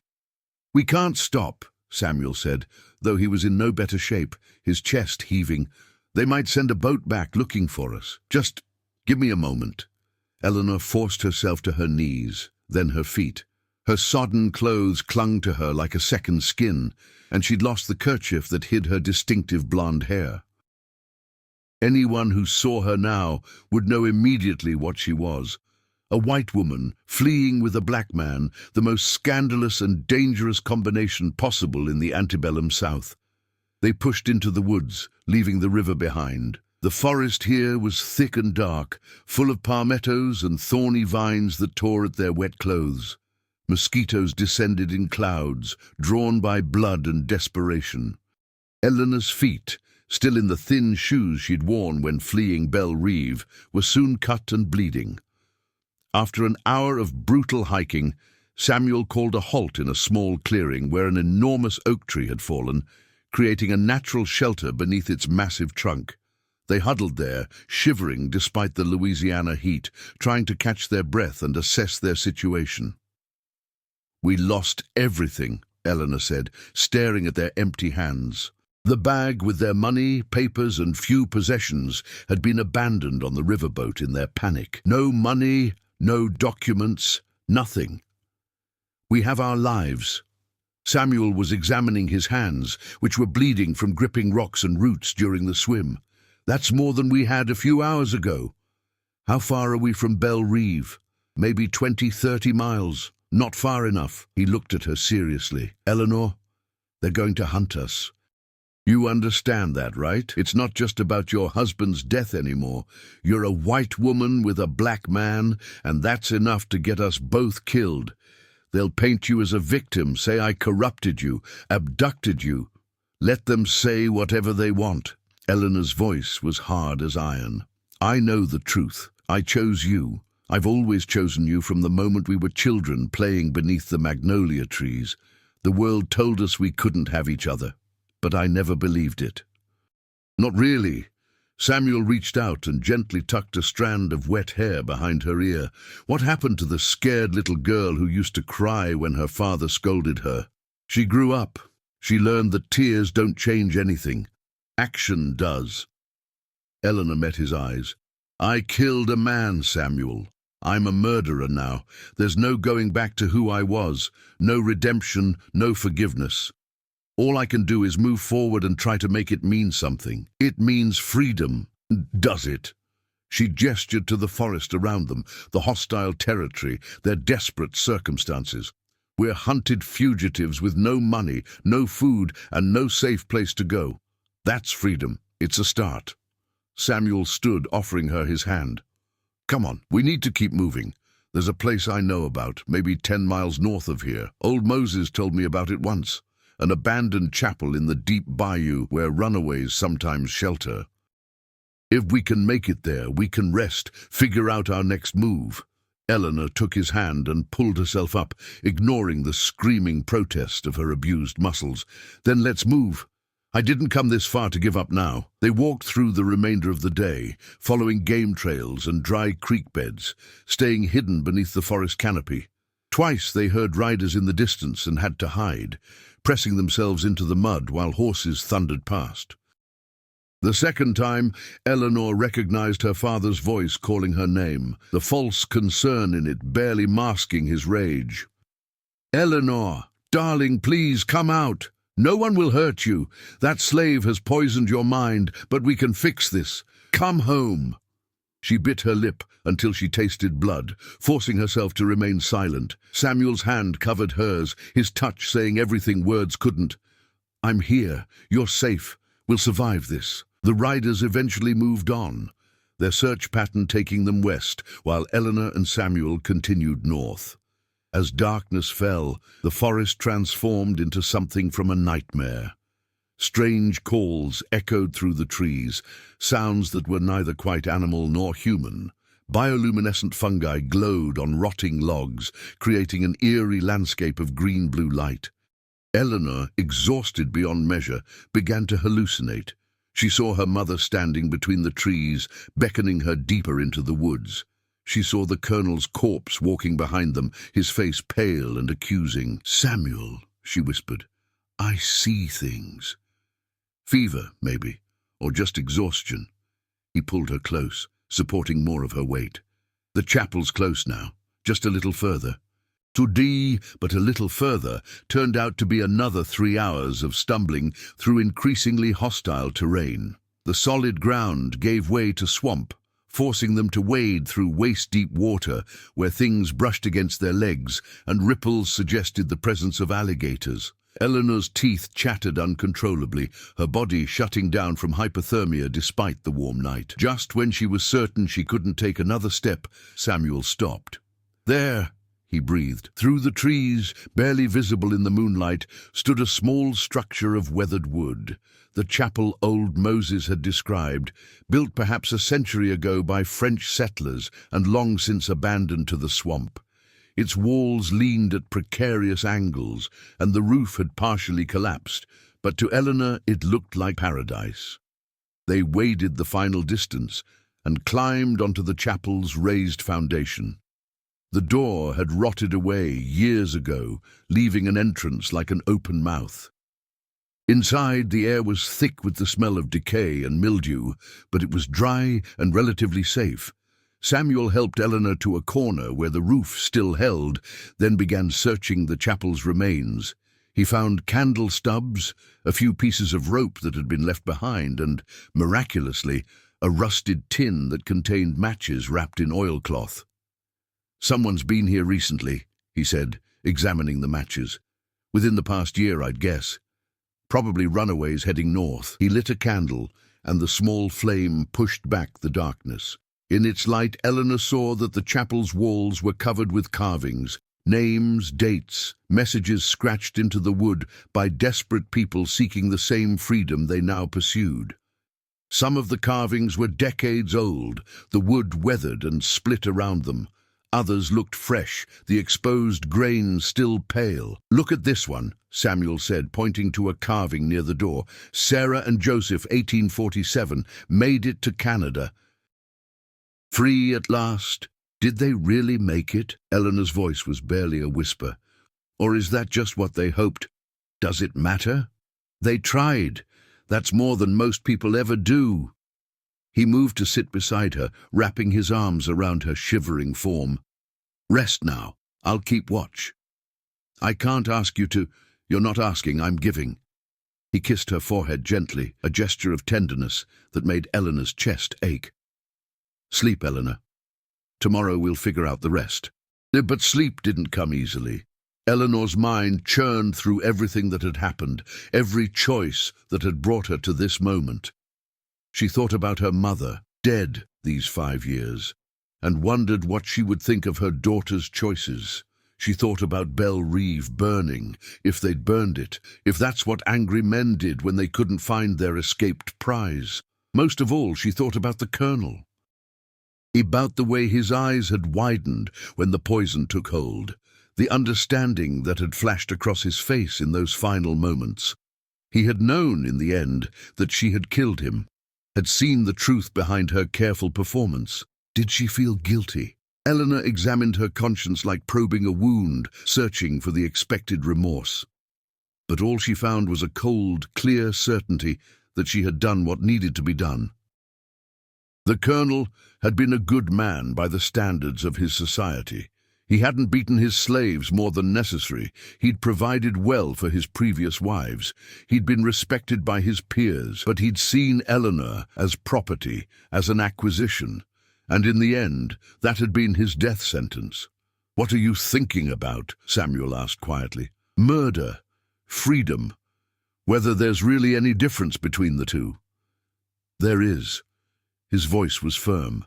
[SPEAKER 1] "We can't stop," Samuel said, though he was in no better shape, his chest heaving. "They might send a boat back looking for us. Just give me a moment." Eleanor forced herself to her knees, then her feet. Her sodden clothes clung to her like a second skin, and she'd lost the kerchief that hid her distinctive blonde hair. Anyone who saw her now would know immediately what she was. A white woman, fleeing with a black man, the most scandalous and dangerous combination possible in the antebellum South. They pushed into the woods, leaving the river behind. The forest here was thick and dark, full of palmettos and thorny vines that tore at their wet clothes. Mosquitoes descended in clouds, drawn by blood and desperation. Eleanor's feet, still in the thin shoes she'd worn when fleeing Belle Rive, were soon cut and bleeding. After an hour of brutal hiking, Samuel called a halt in a small clearing where an enormous oak tree had fallen, creating a natural shelter beneath its massive trunk. They huddled there, shivering despite the Louisiana heat, trying to catch their breath and assess their situation. "We lost everything," Eleanor said, staring at their empty hands. The bag with their money, papers, and few possessions had been abandoned on the riverboat in their panic. No money, no documents, nothing. "We have our lives." Samuel was examining his hands, which were bleeding from gripping rocks and roots during the swim. "That's more than we had a few hours ago." "How far are we from Belle Rive?" "Maybe 20-30 miles. Not far enough." He looked at her seriously. "Eleanor, they're going to hunt us. You understand that, right? It's not just about your husband's death anymore. You're a white woman with a black man, and that's enough to get us both killed. They'll paint you as a victim, say I corrupted you, abducted you. Let them say whatever they want." Eleanor's voice was hard as iron. "I know the truth. I chose you. I've always chosen you from the moment we were children playing beneath the magnolia trees. The world told us we couldn't have each other, but I never believed it." "Not really." Samuel reached out and gently tucked a strand of wet hair behind her ear. "What happened to the scared little girl who used to cry when her father scolded her? She grew up. She learned that tears don't change anything. Action does." Eleanor met his eyes. "I killed a man, Samuel. I'm a murderer now. There's no going back to who I was, no redemption, no forgiveness. All I can do is move forward and try to make it mean something. It means freedom. Does it?" She gestured to the forest around them, the hostile territory, their desperate circumstances. "We're hunted fugitives with no money, no food, and no safe place to go. That's freedom. It's a start." Samuel stood, offering her his hand. "Come on, we need to keep moving. There's a place I know about, maybe 10 miles north of here. Old Moses told me about it once. An abandoned chapel in the deep bayou where runaways sometimes shelter. If we can make it there, we can rest, figure out our next move." Eleanor took his hand and pulled herself up, ignoring the screaming protest of her abused muscles. "Then let's move. I didn't come this far to give up now." They walked through the remainder of the day, following game trails and dry creek beds, staying hidden beneath the forest canopy. Twice they heard riders in the distance and had to hide, pressing themselves into the mud while horses thundered past. The second time, Eleanor recognized her father's voice calling her name, the false concern in it barely masking his rage. "Eleanor, darling, please come out. No one will hurt you. That slave has poisoned your mind, but we can fix this. Come home." She bit her lip until she tasted blood, forcing herself to remain silent. Samuel's hand covered hers, his touch saying everything words couldn't. "I'm here. You're safe. We'll survive this." The riders eventually moved on, their search pattern taking them west, while Eleanor and Samuel continued north. As darkness fell, the forest transformed into something from a nightmare. Strange calls echoed through the trees, sounds that were neither quite animal nor human. Bioluminescent fungi glowed on rotting logs, creating an eerie landscape of green-blue light. Eleanor, exhausted beyond measure, began to hallucinate. She saw her mother standing between the trees, beckoning her deeper into the woods. She saw the colonel's corpse walking behind them, his face pale and accusing. "Samuel," she whispered, "I see things. Fever, maybe, or just exhaustion." He pulled her close, supporting more of her weight. "The chapel's close now, just a little further." Today, but a little further, turned out to be another 3 hours of stumbling through increasingly hostile terrain. The solid ground gave way to swamp, forcing them to wade through waist-deep water where things brushed against their legs and ripples suggested the presence of alligators. Eleanor's teeth chattered uncontrollably, her body shutting down from hypothermia despite the warm night. Just when she was certain she couldn't take another step, Samuel stopped. "There," he breathed. Through the trees, barely visible in the moonlight, stood a small structure of weathered wood, the chapel old Moses had described, built perhaps a century ago by French settlers and long since abandoned to the swamp. Its walls leaned at precarious angles, and the roof had partially collapsed, but to Eleanor it looked like paradise. They waded the final distance and climbed onto the chapel's raised foundation. The door had rotted away years ago, leaving an entrance like an open mouth. Inside, the air was thick with the smell of decay and mildew, but it was dry and relatively safe. Samuel helped Eleanor to a corner where the roof still held, then began searching the chapel's remains. He found candle stubs, a few pieces of rope that had been left behind, and, miraculously, a rusted tin that contained matches wrapped in oilcloth. "Someone's been here recently," he said, examining the matches. "Within the past year, I'd guess. Probably runaways heading north." He lit a candle, and the small flame pushed back the darkness. In its light, Eleanor saw that the chapel's walls were covered with carvings, names, dates, messages scratched into the wood by desperate people seeking the same freedom they now pursued. Some of the carvings were decades old, the wood weathered and split around them. Others looked fresh, the exposed grain still pale. "Look at this one," Samuel said, pointing to a carving near the door. "Sarah and Joseph, 1847, made it to Canada. Free at last. Did they really make it?" Eleanor's voice was barely a whisper. "Or is that just what they hoped? Does it matter? They tried. That's more than most people ever do." He moved to sit beside her, wrapping his arms around her shivering form. "Rest now. I'll keep watch." "I can't ask you to. You're not asking, I'm giving." He kissed her forehead gently, a gesture of tenderness that made Eleanor's chest ache. "Sleep, Eleanor. Tomorrow we'll figure out the rest." But sleep didn't come easily. Eleanor's mind churned through everything that had happened, every choice that had brought her to this moment. She thought about her mother, dead these 5 years, and wondered what she would think of her daughter's choices. She thought about Belle Rive burning, if they'd burned it, if that's what angry men did when they couldn't find their escaped prize. Most of all, she thought about the colonel. About the way his eyes had widened when the poison took hold, the understanding that had flashed across his face in those final moments. He had known, in the end, that she had killed him, had seen the truth behind her careful performance. Did she feel guilty? Eleanor examined her conscience like probing a wound, searching for the expected remorse. But all she found was a cold, clear certainty that she had done what needed to be done. The colonel had been a good man by the standards of his society. He hadn't beaten his slaves more than necessary. He'd provided well for his previous wives. He'd been respected by his peers, but he'd seen Eleanor as property, as an acquisition. And in the end, that had been his death sentence. "What are you thinking about?" Samuel asked quietly. "Murder, freedom, whether there's really any difference between the two." "There is." His voice was firm.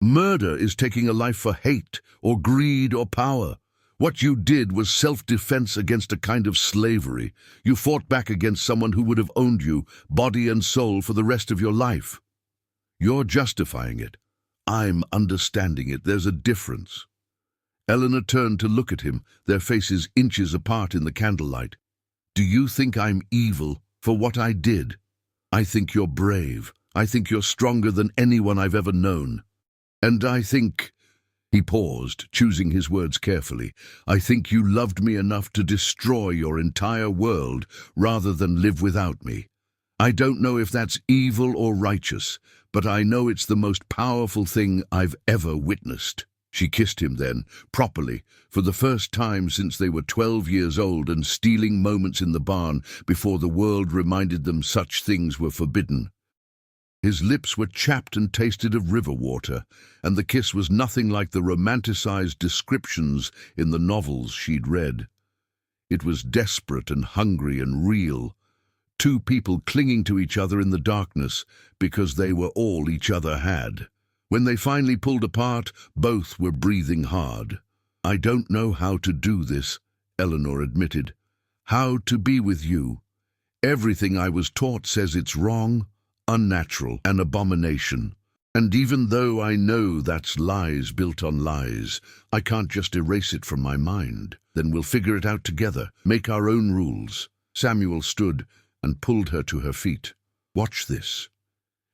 [SPEAKER 1] "Murder is taking a life for hate or greed or power. What you did was self-defense against a kind of slavery. You fought back against someone who would have owned you, body and soul, for the rest of your life. You're justifying it. I'm understanding it. There's a difference." Eleanor turned to look at him, their faces inches apart in the candlelight. "Do you think I'm evil for what I did?" I think you're brave. I think you're stronger than anyone I've ever known. And I think—" he paused, choosing his words carefully, "I think you loved me enough to destroy your entire world rather than live without me. I don't know if that's evil or righteous, but I know it's the most powerful thing I've ever witnessed." She kissed him then, properly, for the first time since they were 12 years old and stealing moments in the barn before the world reminded them such things were forbidden. His lips were chapped and tasted of river water, and the kiss was nothing like the romanticized descriptions in the novels she'd read. It was desperate and hungry and real, two people clinging to each other in the darkness because they were all each other had. When they finally pulled apart, both were breathing hard. "I don't know how to do this," Eleanor admitted. "How to be with you. Everything I was taught says it's wrong, unnatural, an abomination. And even though I know that's lies built on lies, I can't just erase it from my mind. Then we'll figure it out together, make our own rules." Samuel stood and pulled her to her feet. "Watch this."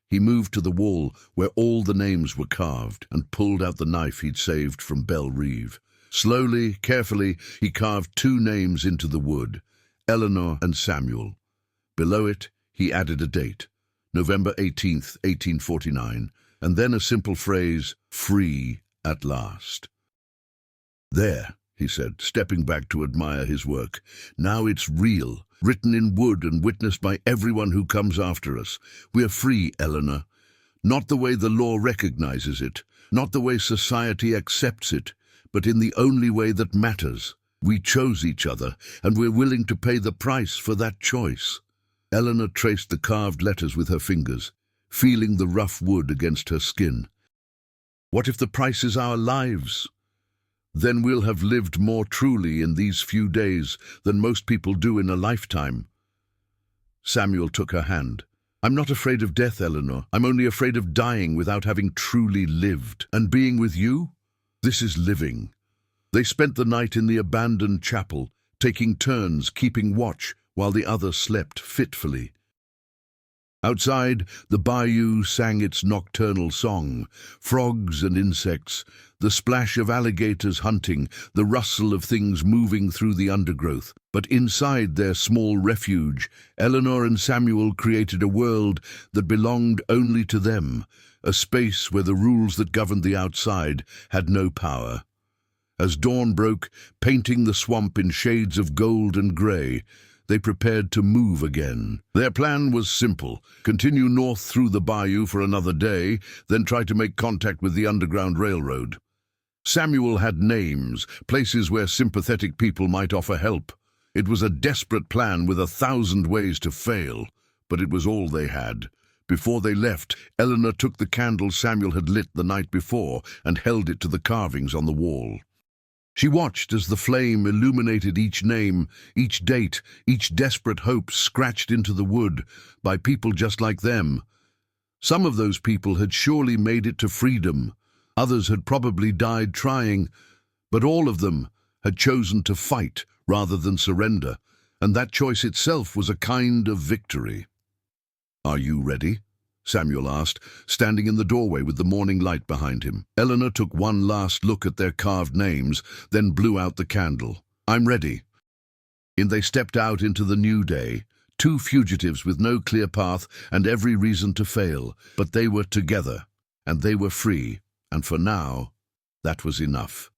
[SPEAKER 1] He moved to the wall where all the names were carved and pulled out the knife he'd saved from Belle Rive. Slowly, carefully, he carved two names into the wood, Eleanor and Samuel. Below it, he added a date, November 18th, 1849, and then a simple phrase, "Free at last." "There," he said, stepping back to admire his work. "Now it's real. Written in wood and witnessed by everyone who comes after us. We're free, Eleanor. Not the way the law recognizes it, not the way society accepts it, but in the only way that matters. We chose each other, and we're willing to pay the price for that choice." Eleanor traced the carved letters with her fingers, feeling the rough wood against her skin. "What if the price is our lives? Then we'll have lived more truly in these few days than most people do in a lifetime." Samuel took her hand. "I'm not afraid of death, Eleanor. I'm only afraid of dying without having truly lived. And being with you? This is living." They spent the night in the abandoned chapel, taking turns keeping watch while the other slept fitfully. Outside, the bayou sang its nocturnal song, frogs and insects, the splash of alligators hunting, the rustle of things moving through the undergrowth. But inside their small refuge, Eleanor and Samuel created a world that belonged only to them, a space where the rules that governed the outside had no power. As dawn broke, painting the swamp in shades of gold and grey, they prepared to move again. Their plan was simple: continue north through the bayou for another day, then try to make contact with the Underground Railroad. Samuel had names, places where sympathetic people might offer help. It was a desperate plan with 1,000 ways to fail, but it was all they had. Before they left, Eleanor took the candle Samuel had lit the night before and held it to the carvings on the wall. She watched as the flame illuminated each name, each date, each desperate hope scratched into the wood by people just like them. Some of those people had surely made it to freedom. Others had probably died trying, but all of them had chosen to fight rather than surrender, and that choice itself was a kind of victory. "Are you ready?" Samuel asked, standing in the doorway with the morning light behind him. Eleanor took one last look at their carved names, then blew out the candle. "I'm ready." And they stepped out into the new day, two fugitives with no clear path and every reason to fail, but they were together, and they were free, and for now, that was enough.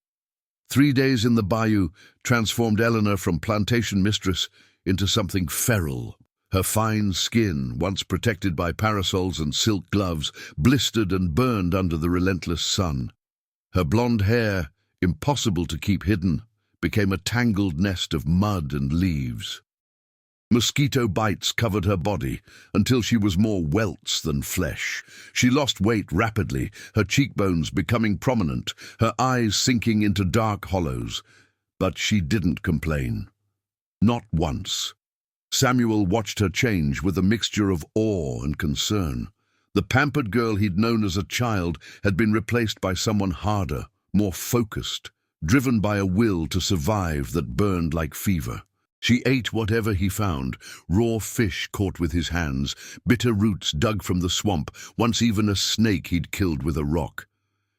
[SPEAKER 1] 3 days in the bayou transformed Eleanor from plantation mistress into something feral. Her fine skin, once protected by parasols and silk gloves, blistered and burned under the relentless sun. Her blonde hair, impossible to keep hidden, became a tangled nest of mud and leaves. Mosquito bites covered her body until she was more welts than flesh. She lost weight rapidly, her cheekbones becoming prominent, her eyes sinking into dark hollows. But she didn't complain. Not once. Samuel watched her change with a mixture of awe and concern. The pampered girl he'd known as a child had been replaced by someone harder, more focused, driven by a will to survive that burned like fever. She ate whatever he found, raw fish caught with his hands, bitter roots dug from the swamp, once even a snake he'd killed with a rock.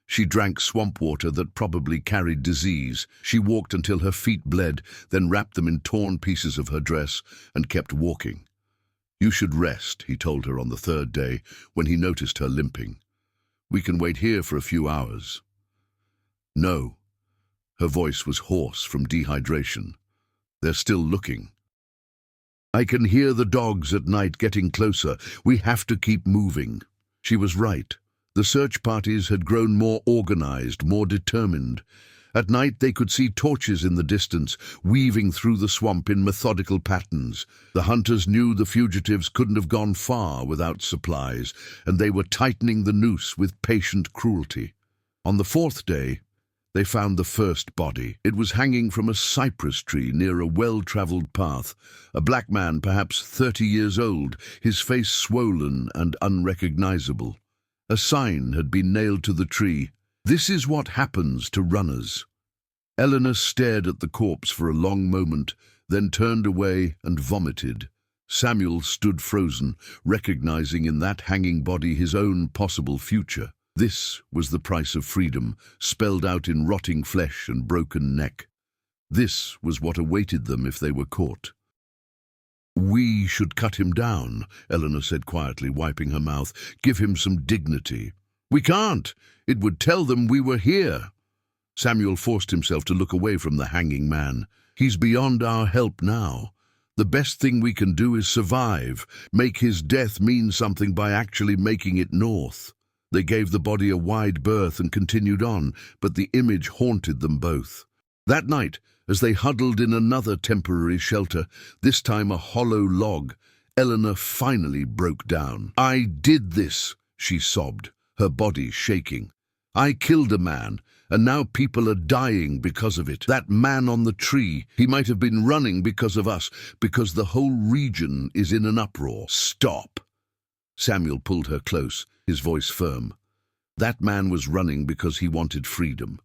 [SPEAKER 1] She drank swamp water that probably carried disease. She walked until her feet bled, then wrapped them in torn pieces of her dress and kept walking. "You should rest," he told her on the third day, when he noticed her limping. "We can wait here for a few hours." "No." Her voice was hoarse from dehydration. "They're still looking. I can hear the dogs at night getting closer. We have to keep moving." She was right. The search parties had grown more organized, more determined. At night they could see torches in the distance, weaving through the swamp in methodical patterns. The hunters knew the fugitives couldn't have gone far without supplies, and they were tightening the noose with patient cruelty. On the fourth day, they found the first body. It was hanging from a cypress tree near a well-traveled path. A black man, perhaps 30 years old, his face swollen and unrecognizable. A sign had been nailed to the tree. "This is what happens to runners." Eleanor stared at the corpse for a long moment, then turned away and vomited. Samuel stood frozen, recognizing in that hanging body his own possible future. This was the price of freedom, spelled out in rotting flesh and broken neck. This was what awaited them if they were caught. "We should cut him down," Eleanor said quietly, wiping her mouth. "Give him some dignity." "We can't. It would tell them we were here." Samuel forced himself to look away from the hanging man. "He's beyond our help now. The best thing we can do is survive, make his death mean something by actually making it north." They gave the body a wide berth and continued on, but the image haunted them both. That night, as they huddled in another temporary shelter, this time a hollow log, Eleanor finally broke down. "I did this," she sobbed, her body shaking. "I killed a man, and now people are dying because of it. That man on the tree, he might have been running because of us, because the whole region is in an uproar." "Stop!" Samuel pulled her close, his voice firm. "That man was running because he wanted freedom.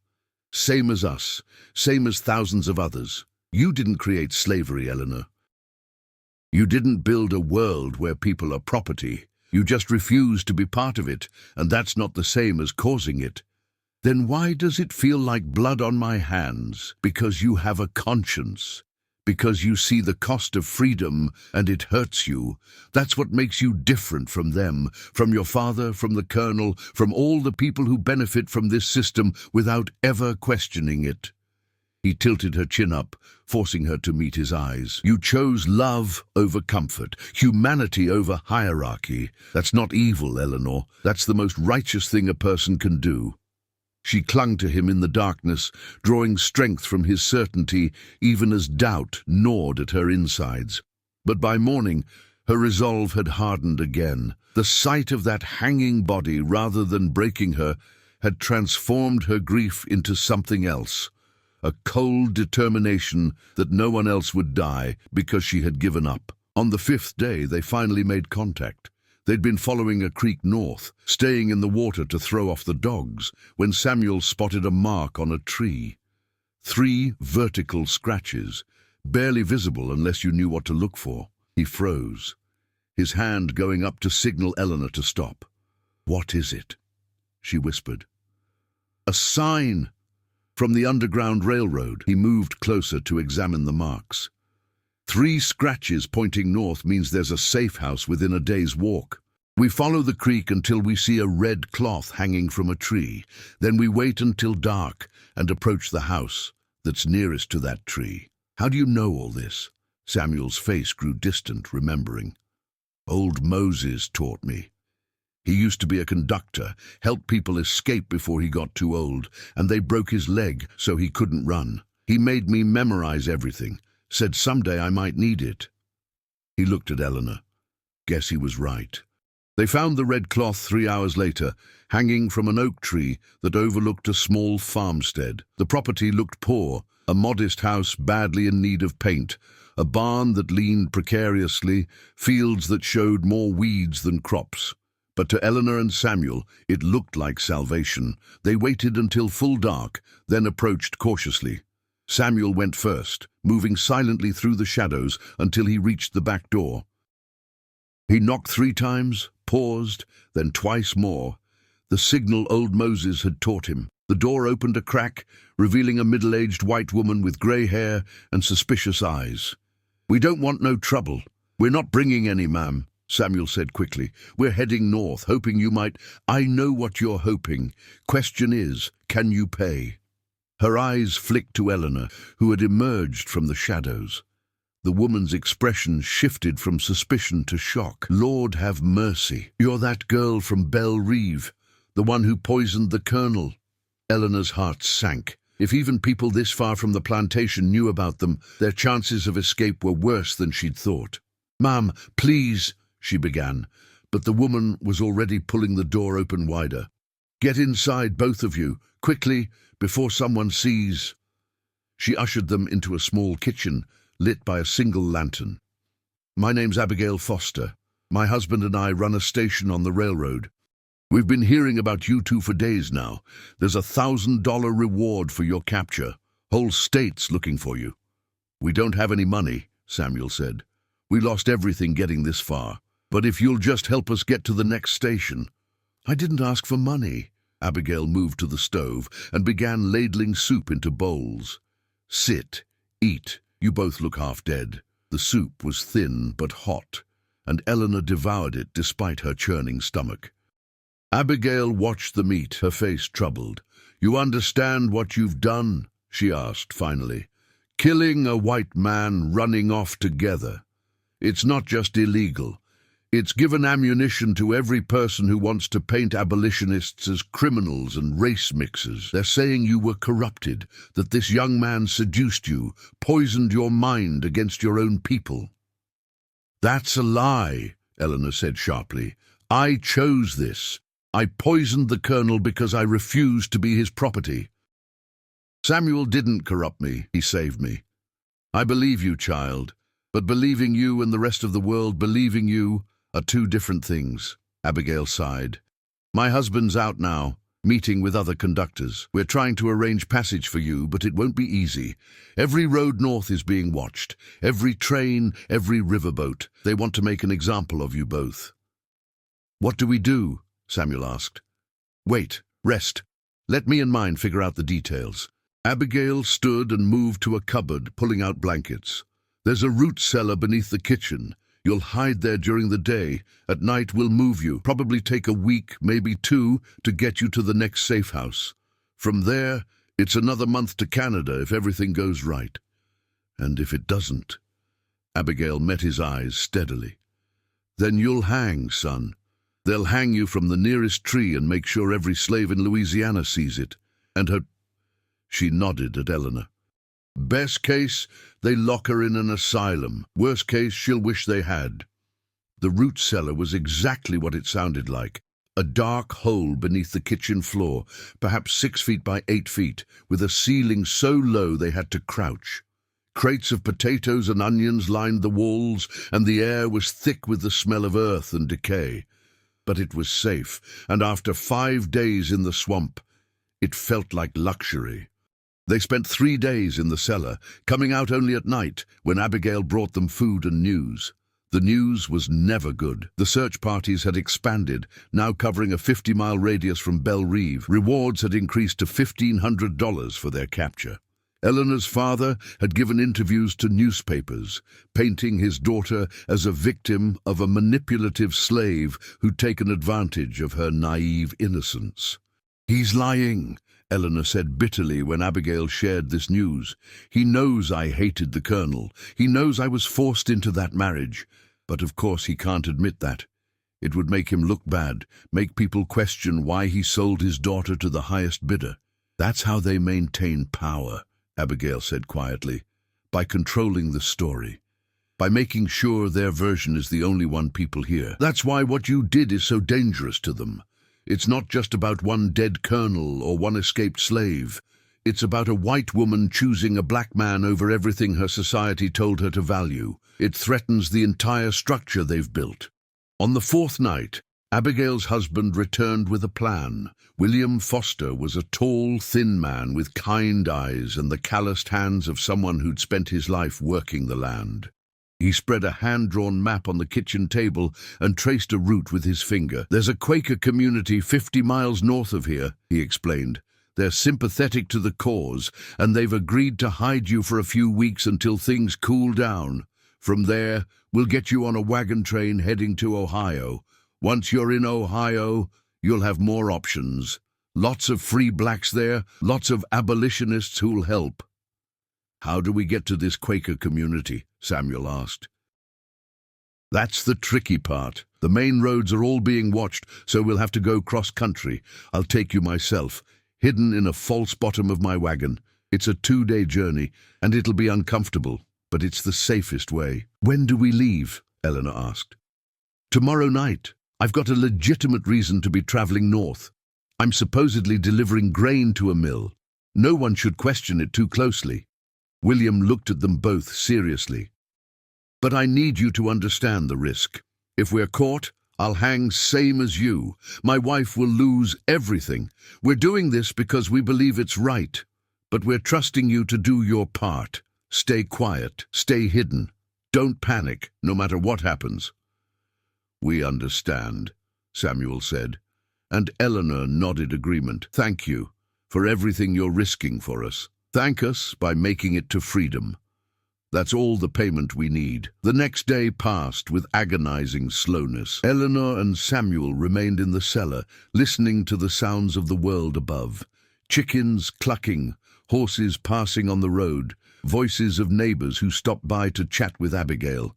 [SPEAKER 1] Same as us, same as thousands of others. You didn't create slavery, Eleanor. You didn't build a world where people are property. You just refused to be part of it, and that's not the same as causing it. Then why does it feel like blood on my hands? Because you have a conscience. Because you see the cost of freedom and it hurts you. That's what makes you different from them, from your father, from the colonel, from all the people who benefit from this system without ever questioning it." He tilted her chin up, forcing her to meet his eyes. "You chose love over comfort, humanity over hierarchy. That's not evil, Eleanor. That's the most righteous thing a person can do." She clung to him in the darkness, drawing strength from his certainty, even as doubt gnawed at her insides. But by morning, her resolve had hardened again. The sight of that hanging body, rather than breaking her, had transformed her grief into something else. A cold determination that no one else would die because she had given up. On the fifth day, they finally made contact. They'd been following a creek north, staying in the water to throw off the dogs, when Samuel spotted a mark on a tree. 3 vertical scratches, barely visible unless you knew what to look for. He froze, his hand going up to signal Eleanor to stop. "What is it?" she whispered. "A sign from the Underground Railroad." He moved closer to examine the marks. 3 scratches pointing north means there's a safe house within a day's walk. We follow the creek until we see a red cloth hanging from a tree. Then we wait until dark and approach the house that's nearest to that tree. "How do you know all this?" Samuel's face grew distant, remembering. "Old Moses taught me. He used to be a conductor, helped people escape before he got too old, and they broke his leg so he couldn't run. He made me memorize everything. Said someday I might need it." He looked at Eleanor. Guess he was right. They found the red cloth 3 hours later, hanging from an oak tree that overlooked a small farmstead. The property looked poor, a modest house badly in need of paint, a barn that leaned precariously, fields that showed more weeds than crops. But to Eleanor and Samuel, it looked like salvation. They waited until full dark, then approached cautiously. Samuel went first, moving silently through the shadows until he reached the back door. He knocked 3 times, paused, then twice more, the signal old Moses had taught him. The door opened a crack, revealing a middle-aged white woman with grey hair and suspicious eyes. "We don't want no trouble. We're not bringing any, ma'am," Samuel said quickly. "We're heading north, hoping you might—" "I know what you're hoping. Question is, can you pay?" Her eyes flicked to Eleanor, who had emerged from the shadows. The woman's expression shifted from suspicion to shock. "Lord have mercy. You're that girl from Belle Rive, the one who poisoned the colonel." Eleanor's heart sank. If even people this far from the plantation knew about them, their chances of escape were worse than she'd thought. "Ma'am, please," she began, but the woman was already pulling the door open wider. "Get inside, both of you, quickly, before someone sees." She ushered them into a small kitchen, lit by a single lantern. "My name's Abigail Foster. My husband and I run a station on the railroad. We've been hearing about you two for days now. There's a $1,000 reward for your capture. Whole state's looking for you." "We don't have any money," Samuel said. "We lost everything getting this far. But if you'll just help us get to the next station—" "I didn't ask for money." Abigail moved to the stove and began ladling soup into bowls. "Sit, eat. You both look half dead." The soup was thin but hot, and Eleanor devoured it despite her churning stomach. Abigail watched the meat, her face troubled. "You understand what you've done?" she asked finally. "Killing a white man, running off together. It's not just illegal. It's given ammunition to every person who wants to paint abolitionists as criminals and race mixers. They're saying you were corrupted, that this young man seduced you, poisoned your mind against your own people." "That's a lie," Eleanor said sharply. "I chose this. I poisoned the colonel because I refused to be his property. Samuel didn't corrupt me, he saved me. I believe you, child, but believing you and the rest of the world believing you are 2 different things." Abigail sighed. "My husband's out now, meeting with other conductors. We're trying to arrange passage for you, but it won't be easy. Every road north is being watched, every train, every riverboat. They want to make an example of you both." "What do we do?" Samuel asked. "Wait, rest. Let me and mine figure out the details." Abigail stood and moved to a cupboard, pulling out blankets. "There's a root cellar beneath the kitchen. You'll hide there during the day. At night we'll move you. Probably take a week, maybe 2, to get you to the next safe house. From there, it's another month to Canada if everything goes right. And if it doesn't—" Abigail met his eyes steadily. "Then you'll hang, son. They'll hang you from the nearest tree and make sure every slave in Louisiana sees it. And her—" She nodded at Eleanor. "Best case, they lock her in an asylum. Worst case, she'll wish they had." The root cellar was exactly what it sounded like. A dark hole beneath the kitchen floor, perhaps 6 feet by 8 feet, with a ceiling so low they had to crouch. Crates of potatoes and onions lined the walls, and the air was thick with the smell of earth and decay. But it was safe, and after 5 days in the swamp, it felt like luxury. They spent 3 days in the cellar, coming out only at night, when Abigail brought them food and news. The news was never good. The search parties had expanded, now covering a 50-mile radius from Belle Rive. Rewards had increased to $1,500 for their capture. Eleanor's father had given interviews to newspapers, painting his daughter as a victim of a manipulative slave who'd taken advantage of her naive innocence. "He's lying," Eleanor said bitterly when Abigail shared this news. "He knows I hated the colonel. He knows I was forced into that marriage. But of course he can't admit that. It would make him look bad, make people question why he sold his daughter to the highest bidder. That's how they maintain power," Abigail said quietly, "by controlling the story, by making sure their version is the only one people hear. That's why what you did is so dangerous to them. It's not just about one dead colonel or one escaped slave. It's about a white woman choosing a black man over everything her society told her to value. It threatens the entire structure they've built." On the 4th night, Abigail's husband returned with a plan. William Foster was a tall, thin man with kind eyes and the calloused hands of someone who'd spent his life working the land. He spread a hand-drawn map on the kitchen table and traced a route with his finger. "There's a Quaker community 50 miles north of here," he explained. "They're sympathetic to the cause, and they've agreed to hide you for a few weeks until things cool down. From there, we'll get you on a wagon train heading to Ohio. Once you're in Ohio, you'll have more options. Lots of free blacks there, lots of abolitionists who'll help." "How do we get to this Quaker community?" Samuel asked. "That's the tricky part. The main roads are all being watched, so we'll have to go cross-country. I'll take you myself, hidden in a false bottom of my wagon. It's a 2-day journey, and it'll be uncomfortable, but it's the safest way." "When do we leave?" Eleanor asked. "Tomorrow night. I've got a legitimate reason to be traveling north. I'm supposedly delivering grain to a mill. No one should question it too closely." William looked at them both seriously. "But I need you to understand the risk. If we're caught, I'll hang same as you. My wife will lose everything. We're doing this because we believe it's right, but we're trusting you to do your part. Stay quiet, stay hidden. Don't panic, no matter what happens." "We understand," Samuel said, and Eleanor nodded agreement. "Thank you for everything you're risking for us. Thank us by making it to freedom. That's all the payment we need." The next day passed with agonizing slowness. Eleanor and Samuel remained in the cellar, listening to the sounds of the world above. Chickens clucking, horses passing on the road, voices of neighbors who stopped by to chat with Abigail.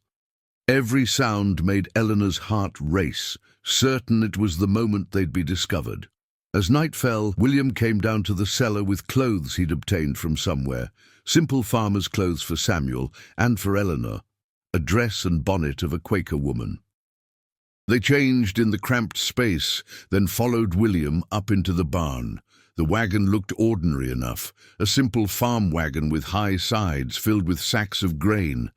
[SPEAKER 1] Every sound made Eleanor's heart race, certain it was the moment they'd be discovered. As night fell, William came down to the cellar with clothes he'd obtained from somewhere, simple farmer's clothes for Samuel and for Eleanor, a dress and bonnet of a Quaker woman. They changed in the cramped space, then followed William up into the barn. The wagon looked ordinary enough, a simple farm wagon with high sides filled with sacks of grain.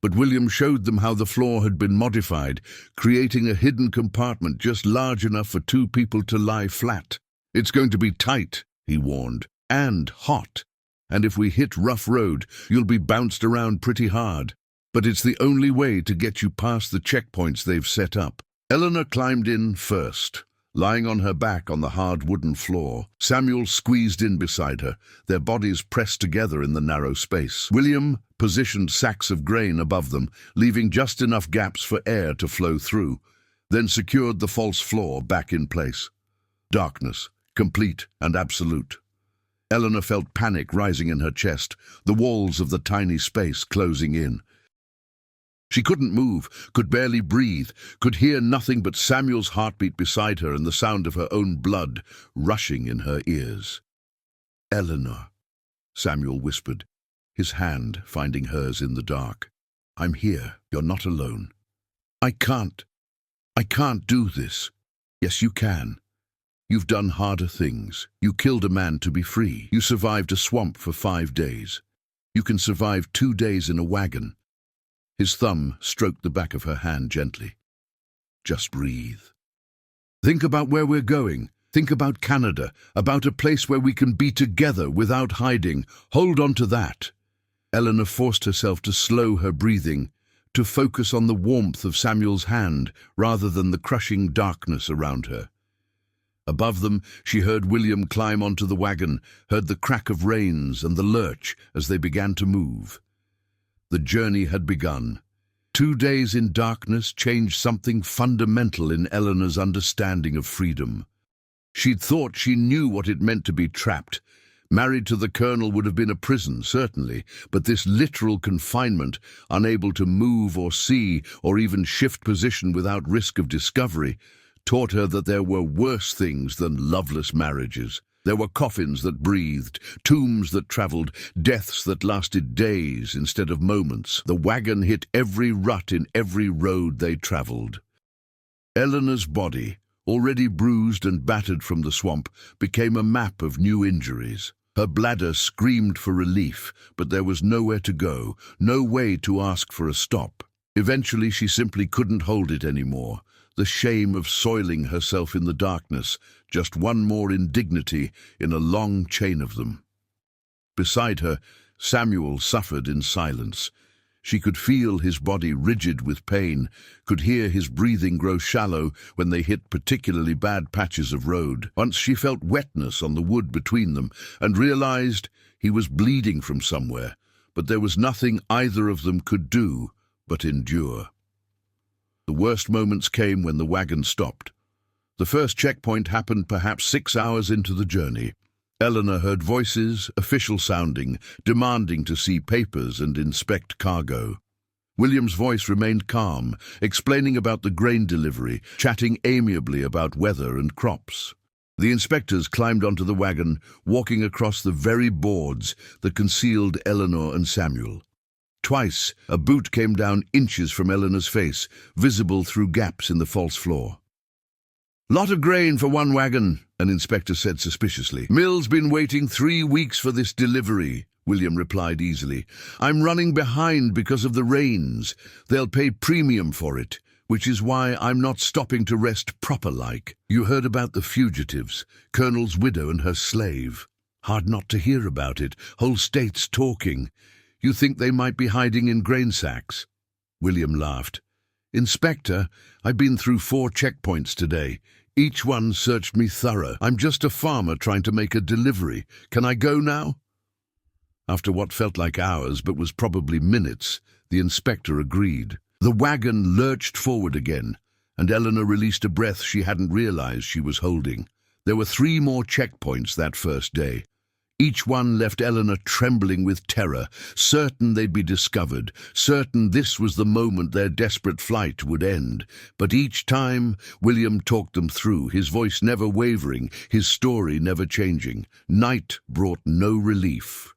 [SPEAKER 1] But William showed them how the floor had been modified, creating a hidden compartment just large enough for 2 people to lie flat. "It's going to be tight," he warned, "and hot. And if we hit rough road, you'll be bounced around pretty hard. But it's the only way to get you past the checkpoints they've set up." Eleanor climbed in first. Lying on her back on the hard wooden floor, Samuel squeezed in beside her, their bodies pressed together in the narrow space. William positioned sacks of grain above them, leaving just enough gaps for air to flow through, then secured the false floor back in place. Darkness, complete and absolute. Eleanor felt panic rising in her chest, the walls of the tiny space closing in. She couldn't move, could barely breathe, could hear nothing but Samuel's heartbeat beside her and the sound of her own blood rushing in her ears. "Eleanor," Samuel whispered, his hand finding hers in the dark. "I'm here. You're not alone." I can't do this." "Yes, you can. You've done harder things. You killed a man to be free. You survived a swamp for 5 days. You can survive 2 days in a wagon." His thumb stroked the back of her hand gently. "Just breathe. Think about where we're going. Think about Canada, about a place where we can be together without hiding. Hold on to that." Eleanor forced herself to slow her breathing, to focus on the warmth of Samuel's hand rather than the crushing darkness around her. Above them, she heard William climb onto the wagon, heard the crack of reins and the lurch as they began to move. The journey had begun. 2 days in darkness changed something fundamental in Eleanor's understanding of freedom. She'd thought she knew what it meant to be trapped. Married to the colonel would have been a prison, certainly, but this literal confinement, unable to move or see or even shift position without risk of discovery, taught her that there were worse things than loveless marriages. There were coffins that breathed, tombs that traveled, deaths that lasted days instead of moments. The wagon hit every rut in every road they traveled. Eleanor's body, already bruised and battered from the swamp, became a map of new injuries. Her bladder screamed for relief, but there was nowhere to go, no way to ask for a stop. Eventually, she simply couldn't hold it anymore. the shame of soiling herself in the darkness, just one more indignity in a long chain of them. Beside her, Samuel suffered in silence. She could feel his body rigid with pain, could hear his breathing grow shallow when they hit particularly bad patches of road. Once she felt wetness on the wood between them and realized he was bleeding from somewhere, but there was nothing either of them could do but endure. The worst moments came when the wagon stopped. The first checkpoint happened perhaps 6 hours into the journey. Eleanor heard voices, official-sounding, demanding to see papers and inspect cargo. William's voice remained calm, explaining about the grain delivery, chatting amiably about weather and crops. The inspectors climbed onto the wagon, walking across the very boards that concealed Eleanor and Samuel. Twice, a boot came down inches from Eleanor's face, visible through gaps in the false floor. "Lot of grain for one wagon," an inspector said suspiciously. "Mill's been waiting 3 weeks for this delivery," William replied easily. "I'm running behind because of the rains. They'll pay premium for it, which is why I'm not stopping to rest proper-like. You heard about the fugitives, Colonel's widow and her slave. Hard not to hear about it. Whole states talking. You think they might be hiding in grain sacks?" William laughed. "Inspector, I've been through 4 checkpoints today. Each one searched me thorough. I'm just a farmer trying to make a delivery. Can I go now?" After what felt like hours but was probably minutes, the inspector agreed. The wagon lurched forward again, and Eleanor released a breath she hadn't realized she was holding. There were 3 more checkpoints that first day. Each one left Eleanor trembling with terror, certain they'd be discovered, certain this was the moment their desperate flight would end. But each time, William talked them through, his voice never wavering, his story never changing. Night brought no relief.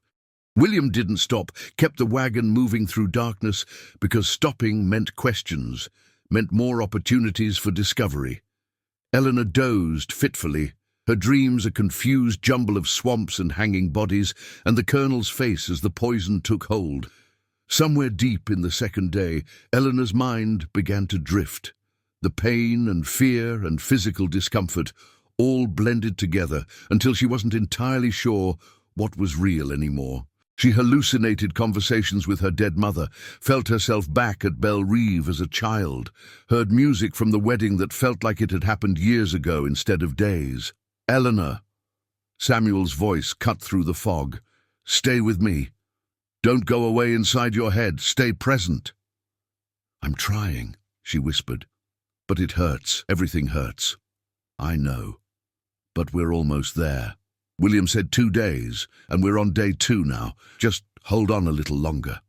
[SPEAKER 1] William didn't stop, kept the wagon moving through darkness, because stopping meant questions, meant more opportunities for discovery. Eleanor dozed fitfully, her dreams a confused jumble of swamps and hanging bodies, and the Colonel's face as the poison took hold. Somewhere deep in the second day, Eleanor's mind began to drift. The pain and fear and physical discomfort all blended together until she wasn't entirely sure what was real anymore. She hallucinated conversations with her dead mother, felt herself back at Belle Rive as a child, heard music from the wedding that felt like it had happened years ago instead of days. "Eleanor," Samuel's voice cut through the fog. "Stay with me. Don't go away inside your head. Stay present." "I'm trying," she whispered. "But it hurts. Everything hurts." "I know. But we're almost there." William said 2 days, and we're on day 2 now. Just hold on a little longer.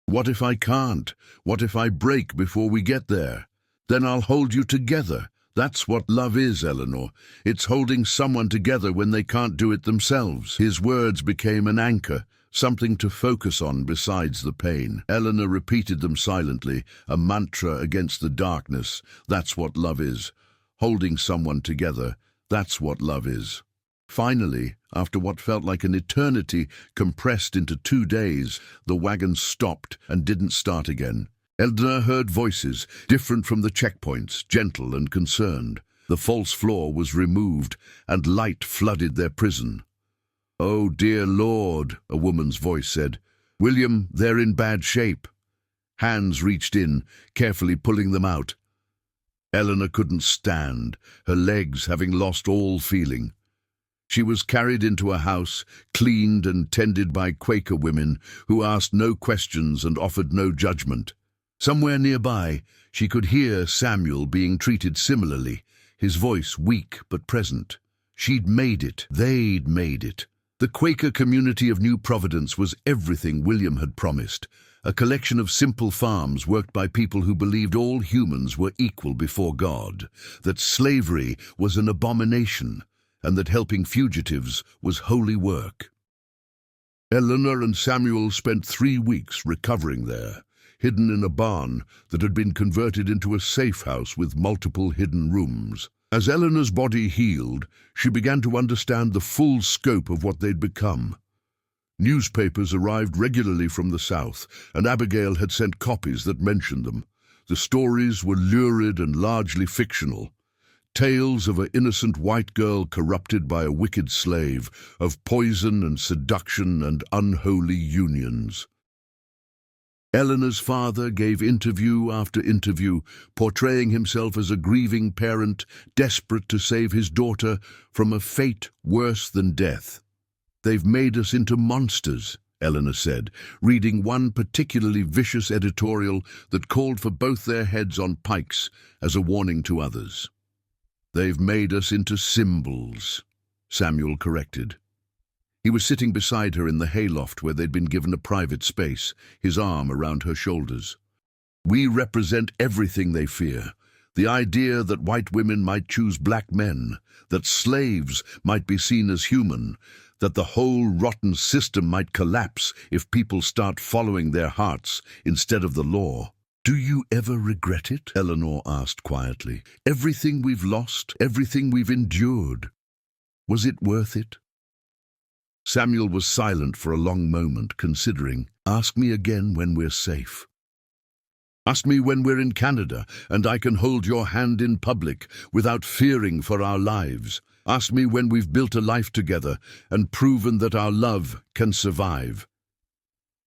[SPEAKER 1] "What if I can't? What if I break before we get there? Then I'll hold you together. That's what love is, Eleanor. It's holding someone together when they can't do it themselves." His words became an anchor, something to focus on besides the pain. Eleanor repeated them silently, a mantra against the darkness. That's what love is. Holding someone together. That's what love is. Finally, after what felt like an eternity compressed into 2 days, the wagon stopped and didn't start again. Eleanor heard voices, different from the checkpoints, gentle and concerned. The false floor was removed, and light flooded their prison. "Oh, dear Lord," a woman's voice said. "William, they're in bad shape." Hands reached in, carefully pulling them out. Eleanor couldn't stand, her legs having lost all feeling. She was carried into a house, cleaned and tended by Quaker women who asked no questions and offered no judgment. Somewhere nearby, she could hear Samuel being treated similarly, his voice weak but present. She'd made it. They'd made it. The Quaker community of New Providence was everything William had promised, a collection of simple farms worked by people who believed all humans were equal before God, that slavery was an abomination, and that helping fugitives was holy work. Eleanor and Samuel spent 3 weeks recovering there, hidden in a barn that had been converted into a safe house with multiple hidden rooms. As Eleanor's body healed, she began to understand the full scope of what they'd become. Newspapers arrived regularly from the south, and Abigail had sent copies that mentioned them. The stories were lurid and largely fictional. Tales of an innocent white girl corrupted by a wicked slave, of poison and seduction and unholy unions. Eleanor's father gave interview after interview, portraying himself as a grieving parent desperate to save his daughter from a fate worse than death. "They've made us into monsters," Eleanor said, reading one particularly vicious editorial that called for both their heads on pikes as a warning to others. "They've made us into symbols," Samuel corrected. He was sitting beside her in the hayloft where they'd been given a private space, his arm around her shoulders. "We represent everything they fear. The idea that white women might choose black men, that slaves might be seen as human, that the whole rotten system might collapse if people start following their hearts instead of the law." "Do you ever regret it?" Eleanor asked quietly. "Everything we've lost, everything we've endured. Was it worth it?" Samuel was silent for a long moment, considering. "Ask me again when we're safe. Ask me when we're in Canada and I can hold your hand in public without fearing for our lives. Ask me when we've built a life together and proven that our love can survive."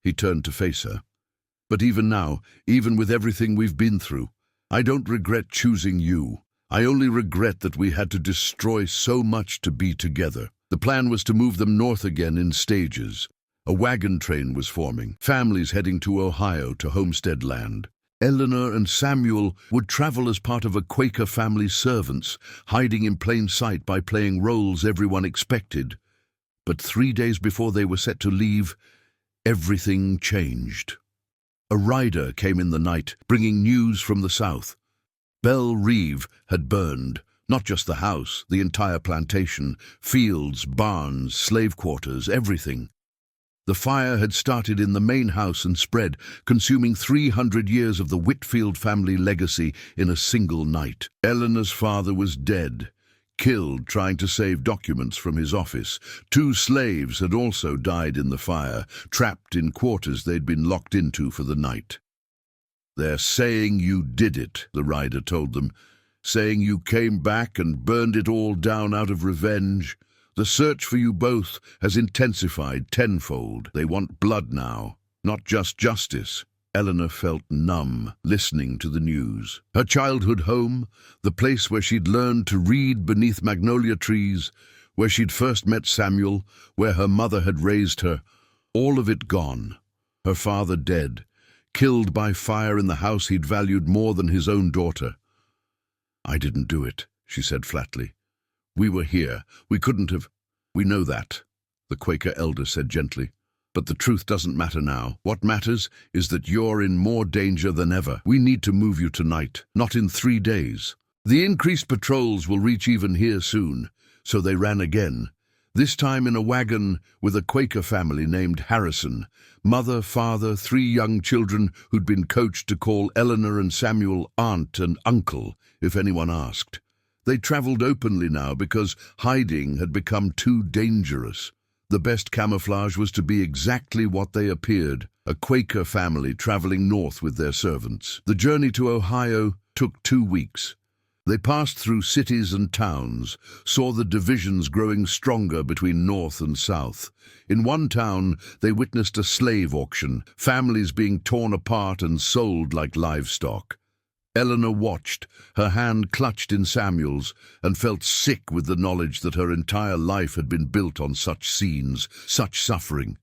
[SPEAKER 1] He turned to face her. "But even now, even with everything we've been through, I don't regret choosing you. I only regret that we had to destroy so much to be together." The plan was to move them north again in stages. A wagon train was forming, families heading to Ohio to homestead land. Eleanor and Samuel would travel as part of a Quaker family's servants, hiding in plain sight by playing roles everyone expected. But 3 days before they were set to leave, everything changed. A rider came in the night, bringing news from the south. Belle Rive had burned. Not just the house, the entire plantation, fields, barns, slave quarters, everything. The fire had started in the main house and spread, consuming 300 years of the Whitfield family legacy in a single night. Eleanor's father was dead, killed trying to save documents from his office. 2 slaves had also died in the fire, trapped in quarters they'd been locked into for the night. "They're saying you did it," the rider told them. "Saying you came back and burned it all down out of revenge. The search for you both has intensified tenfold. They want blood now, not just justice." Eleanor felt numb, listening to the news. Her childhood home, the place where she'd learned to read beneath magnolia trees, where she'd first met Samuel, where her mother had raised her, all of it gone. Her father dead, killed by fire in the house he'd valued more than his own daughter. "I didn't do it," she said flatly. "We were here. We couldn't have." "We know that," the Quaker elder said gently. "But the truth doesn't matter now. What matters is that you're in more danger than ever. We need to move you tonight, not in 3 days. The increased patrols will reach even here soon." So they ran again, this time in a wagon with a Quaker family named Harrison. Mother, father, 3 young children who'd been coached to call Eleanor and Samuel aunt and uncle if anyone asked. They traveled openly now because hiding had become too dangerous. The best camouflage was to be exactly what they appeared, a Quaker family traveling north with their servants. The journey to Ohio took 2 weeks. They passed through cities and towns, saw the divisions growing stronger between north and south. In one town, they witnessed a slave auction, families being torn apart and sold like livestock. Eleanor watched, her hand clutched in Samuel's, and felt sick with the knowledge that her entire life had been built on such scenes, such suffering.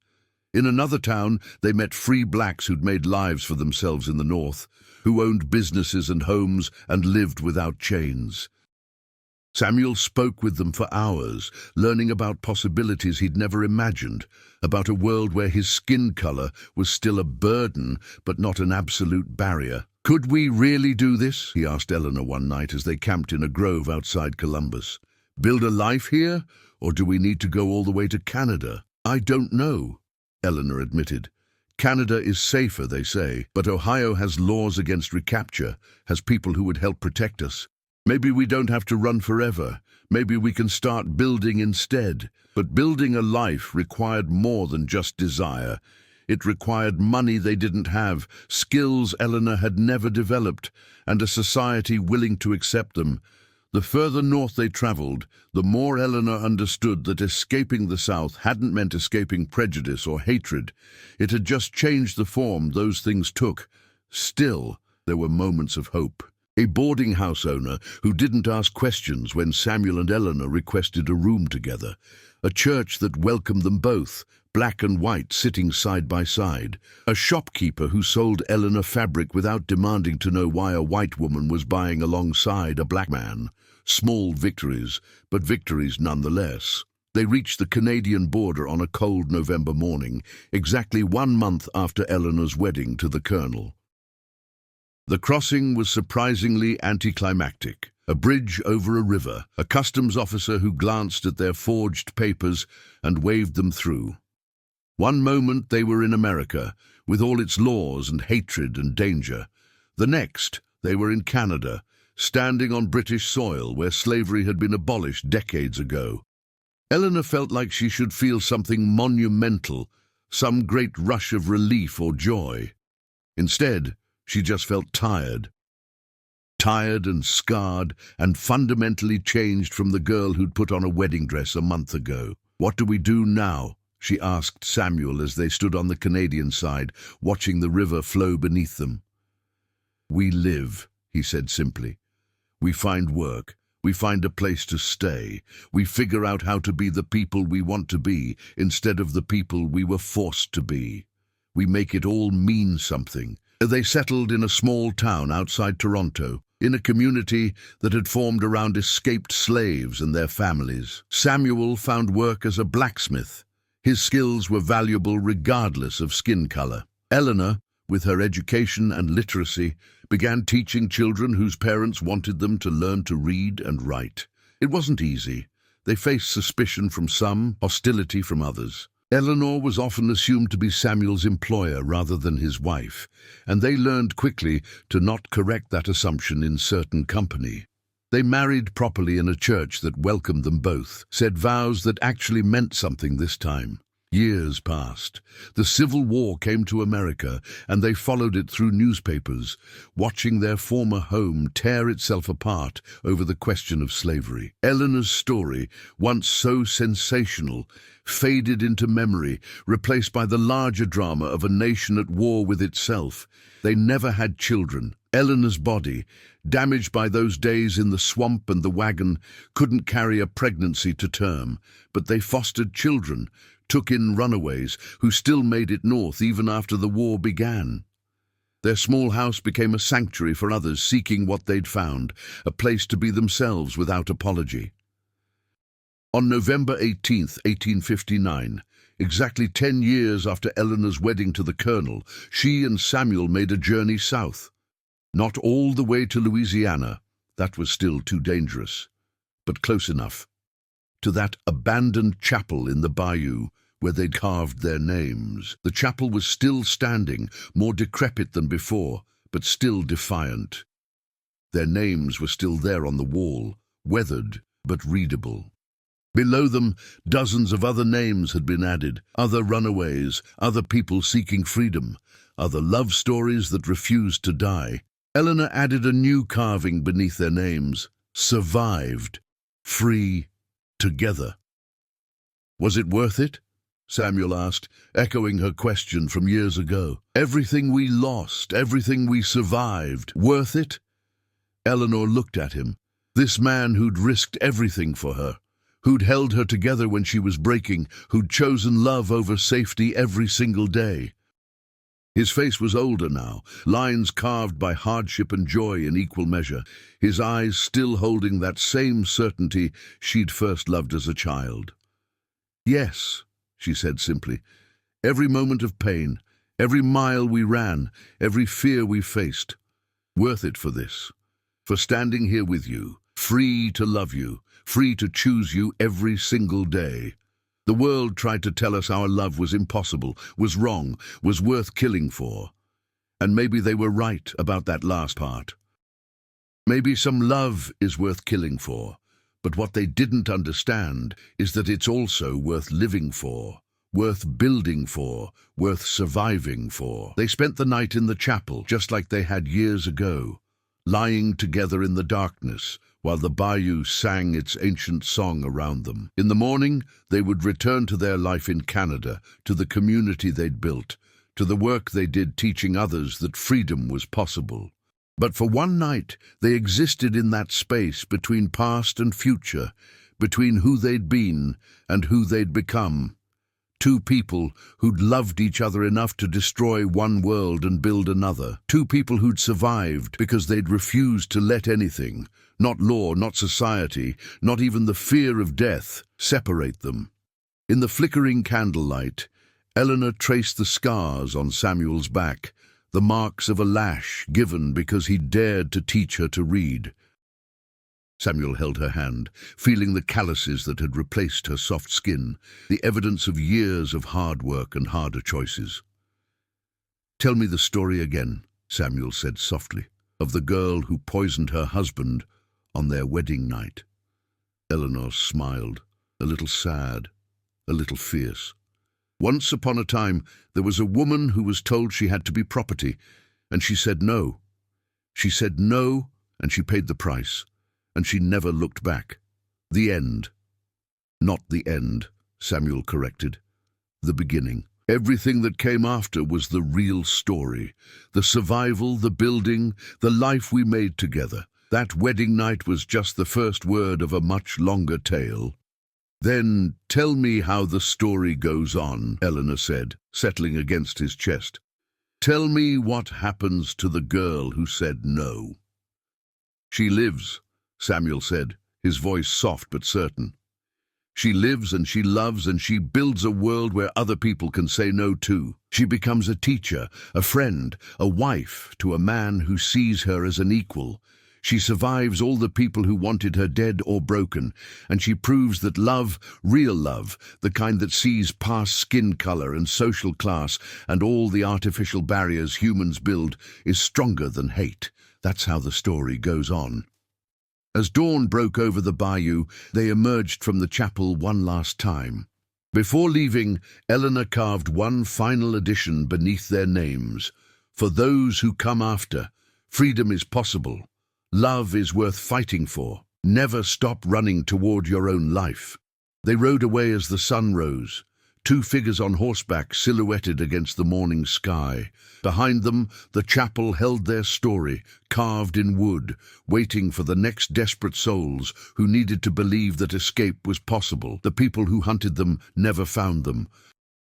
[SPEAKER 1] In another town, they met free blacks who'd made lives for themselves in the north, who owned businesses and homes and lived without chains. Samuel spoke with them for hours, learning about possibilities he'd never imagined, about a world where his skin color was still a burden but not an absolute barrier. "Could we really do this?" he asked Eleanor one night as they camped in a grove outside Columbus. "Build a life here, or do we need to go all the way to Canada?" "I don't know," Eleanor admitted. "Canada is safer, they say, but Ohio has laws against recapture, has people who would help protect us. Maybe we don't have to run forever. Maybe we can start building instead." But building a life required more than just desire. It required money they didn't have, skills Eleanor had never developed, and a society willing to accept them. The further north they traveled, the more Eleanor understood that escaping the South hadn't meant escaping prejudice or hatred. It had just changed the form those things took. Still, there were moments of hope. A boarding house owner who didn't ask questions when Samuel and Eleanor requested a room together. A church that welcomed them both, black and white sitting side by side. A shopkeeper who sold Eleanor fabric without demanding to know why a white woman was buying alongside a black man. Small victories, but victories nonetheless. They reached the Canadian border on a cold November morning, exactly 1 month after Eleanor's wedding to the Colonel. The crossing was surprisingly anticlimactic. A bridge over a river, a customs officer who glanced at their forged papers and waved them through. One moment they were in America, with all its laws and hatred and danger. The next, they were in Canada, standing on British soil where slavery had been abolished decades ago. Eleanor felt like she should feel something monumental, some great rush of relief or joy. Instead, she just felt tired. Tired and scarred and fundamentally changed from the girl who'd put on a wedding dress a month ago. "What do we do now?" she asked Samuel as they stood on the Canadian side, watching the river flow beneath them. "We live," he said simply. "We find work. We find a place to stay. We figure out how to be the people we want to be instead of the people we were forced to be. We make it all mean something." They settled in a small town outside Toronto, in a community that had formed around escaped slaves and their families. Samuel found work as a blacksmith. His skills were valuable regardless of skin color. Eleanor, with her education and literacy, began teaching children whose parents wanted them to learn to read and write. It wasn't easy. They faced suspicion from some, hostility from others. Eleanor was often assumed to be Samuel's employer rather than his wife, and they learned quickly to not correct that assumption in certain company. They married properly in a church that welcomed them both, said vows that actually meant something this time. Years passed. The Civil War came to America, and they followed it through newspapers, watching their former home tear itself apart over the question of slavery. Eleanor's story, once so sensational, faded into memory, replaced by the larger drama of a nation at war with itself. They never had children. Eleanor's body, damaged by those days in the swamp and the wagon, couldn't carry a pregnancy to term, but they fostered children, took in runaways who still made it north even after the war began. Their small house became a sanctuary for others seeking what they'd found, a place to be themselves without apology. On November 18th, 1859, exactly 10 years after Eleanor's wedding to the Colonel, she and Samuel made a journey south. Not all the way to Louisiana, that was still too dangerous, but close enough. To that abandoned chapel in the bayou where they'd carved their names. The chapel was still standing, more decrepit than before, but still defiant. Their names were still there on the wall, weathered but readable. Below them, dozens of other names had been added, other runaways, other people seeking freedom, other love stories that refused to die. Eleanor added a new carving beneath their names: survived, free, together. "Was it worth it?" Samuel asked, echoing her question from years ago. "Everything we lost, everything we survived, worth it?" Eleanor looked at him, this man who'd risked everything for her, who'd held her together when she was breaking, who'd chosen love over safety every single day. His face was older now, lines carved by hardship and joy in equal measure, his eyes still holding that same certainty she'd first loved as a child. "Yes," she said simply, "every moment of pain, every mile we ran, every fear we faced, worth it for this, for standing here with you, free to love you, free to choose you every single day. The world tried to tell us our love was impossible, was wrong, was worth killing for. And maybe they were right about that last part. Maybe some love is worth killing for, but what they didn't understand is that it's also worth living for, worth building for, worth surviving for. They spent the night in the chapel, just like they had years ago, lying together in the darkness, while the bayou sang its ancient song around them. In the morning, they would return to their life in Canada, to the community they'd built, to the work they did teaching others that freedom was possible. But for one night, they existed in that space between past and future, between who they'd been and who they'd become. Two people who'd loved each other enough to destroy one world and build another. Two people who'd survived because they'd refused to let anything, not law, not society, not even the fear of death, separate them. In the flickering candlelight, Eleanor traced the scars on Samuel's back, the marks of a lash given because he dared to teach her to read. Samuel held her hand, feeling the calluses that had replaced her soft skin, the evidence of years of hard work and harder choices. "Tell me the story again," Samuel said softly, "of the girl who poisoned her husband on their wedding night." Eleanor smiled, a little sad, a little fierce. "Once upon a time, there was a woman who was told she had to be property, and she said no. She said no, and she paid the price, and she never looked back. The end." "Not the end," Samuel corrected. "The beginning. Everything that came after was the real story. The survival, the building, the life we made together. That wedding night was just the first word of a much longer tale." "Then tell me how the story goes on," Eleanor said, settling against his chest. "Tell me what happens to the girl who said no." "She lives," Samuel said, his voice soft but certain. "She lives and she loves and she builds a world where other people can say no too. She becomes a teacher, a friend, a wife to a man who sees her as an equal. She survives all the people who wanted her dead or broken, and she proves that love, real love, the kind that sees past skin color and social class and all the artificial barriers humans build, is stronger than hate. That's how the story goes on." As dawn broke over the bayou, they emerged from the chapel one last time. Before leaving, Eleanor carved one final addition beneath their names. "For those who come after, freedom is possible. Love is worth fighting for. Never stop running toward your own life." They rode away as the sun rose, two figures on horseback silhouetted against the morning sky. Behind them, the chapel held their story, carved in wood, waiting for the next desperate souls who needed to believe that escape was possible. The people who hunted them never found them.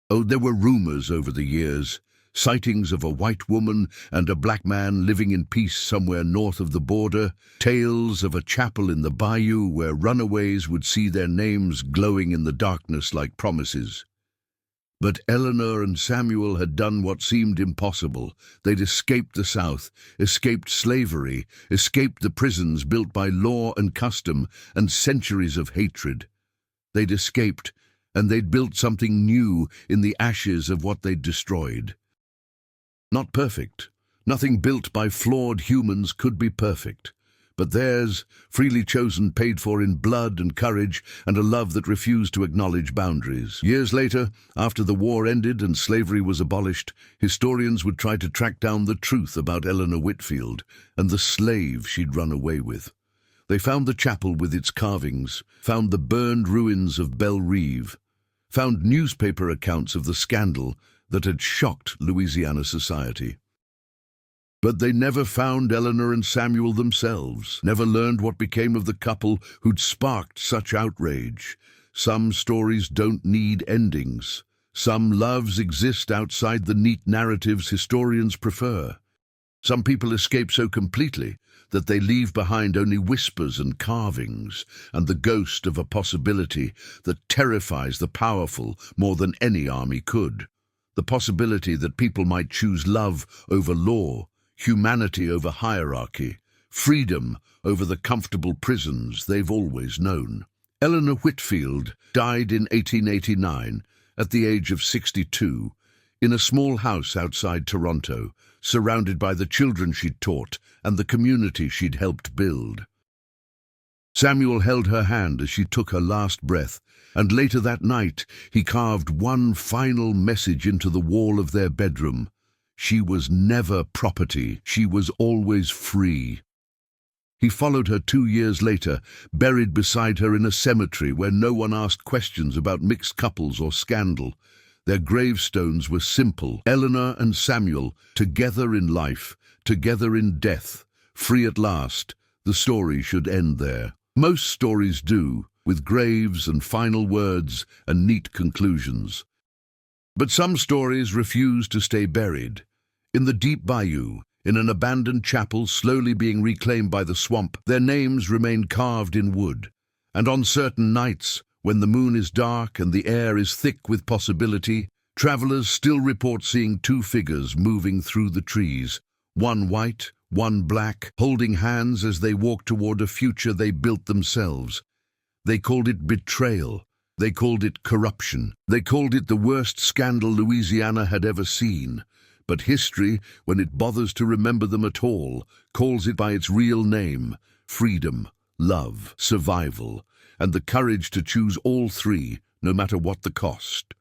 [SPEAKER 1] Oh, there were rumors over the years. Sightings of a white woman and a black man living in peace somewhere north of the border, tales of a chapel in the bayou where runaways would see their names glowing in the darkness like promises. But Eleanor and Samuel had done what seemed impossible. They'd escaped the South, escaped slavery, escaped the prisons built by law and custom and centuries of hatred. They'd escaped, and they'd built something new in the ashes of what they'd destroyed. Not perfect. Nothing built by flawed humans could be perfect. But theirs, freely chosen, paid for in blood and courage and a love that refused to acknowledge boundaries. Years later, after the war ended and slavery was abolished, historians would try to track down the truth about Eleanor Whitfield and the slave she'd run away with. They found the chapel with its carvings, found the burned ruins of Belle Rive, found newspaper accounts of the scandal that had shocked Louisiana society. But they never found Eleanor and Samuel themselves, never learned what became of the couple who'd sparked such outrage. Some stories don't need endings. Some loves exist outside the neat narratives historians prefer. Some people escape so completely that they leave behind only whispers and carvings and the ghost of a possibility that terrifies the powerful more than any army could. The possibility that people might choose love over law, humanity over hierarchy, freedom over the comfortable prisons they've always known. Eleanor Whitfield died in 1889 at the age of 62 in a small house outside Toronto, surrounded by the children she'd taught and the community she'd helped build. Samuel held her hand as she took her last breath, and later that night he carved one final message into the wall of their bedroom. She was never property, she was always free. He followed her 2 years later, buried beside her in a cemetery where no one asked questions about mixed couples or scandal. Their gravestones were simple: Eleanor and Samuel, together in life, together in death, free at last. The story should end there. Most stories do, with graves and final words and neat conclusions. But some stories refuse to stay buried. In the deep bayou, in an abandoned chapel slowly being reclaimed by the swamp, their names remain carved in wood. And on certain nights, when the moon is dark and the air is thick with possibility, travelers still report seeing two figures moving through the trees, one white, one black, holding hands as they walk toward a future they built themselves. They called it betrayal. They called it corruption. They called it the worst scandal Louisiana had ever seen. But history, when it bothers to remember them at all, calls it by its real name: freedom, love, survival, and the courage to choose all three, no matter what the cost.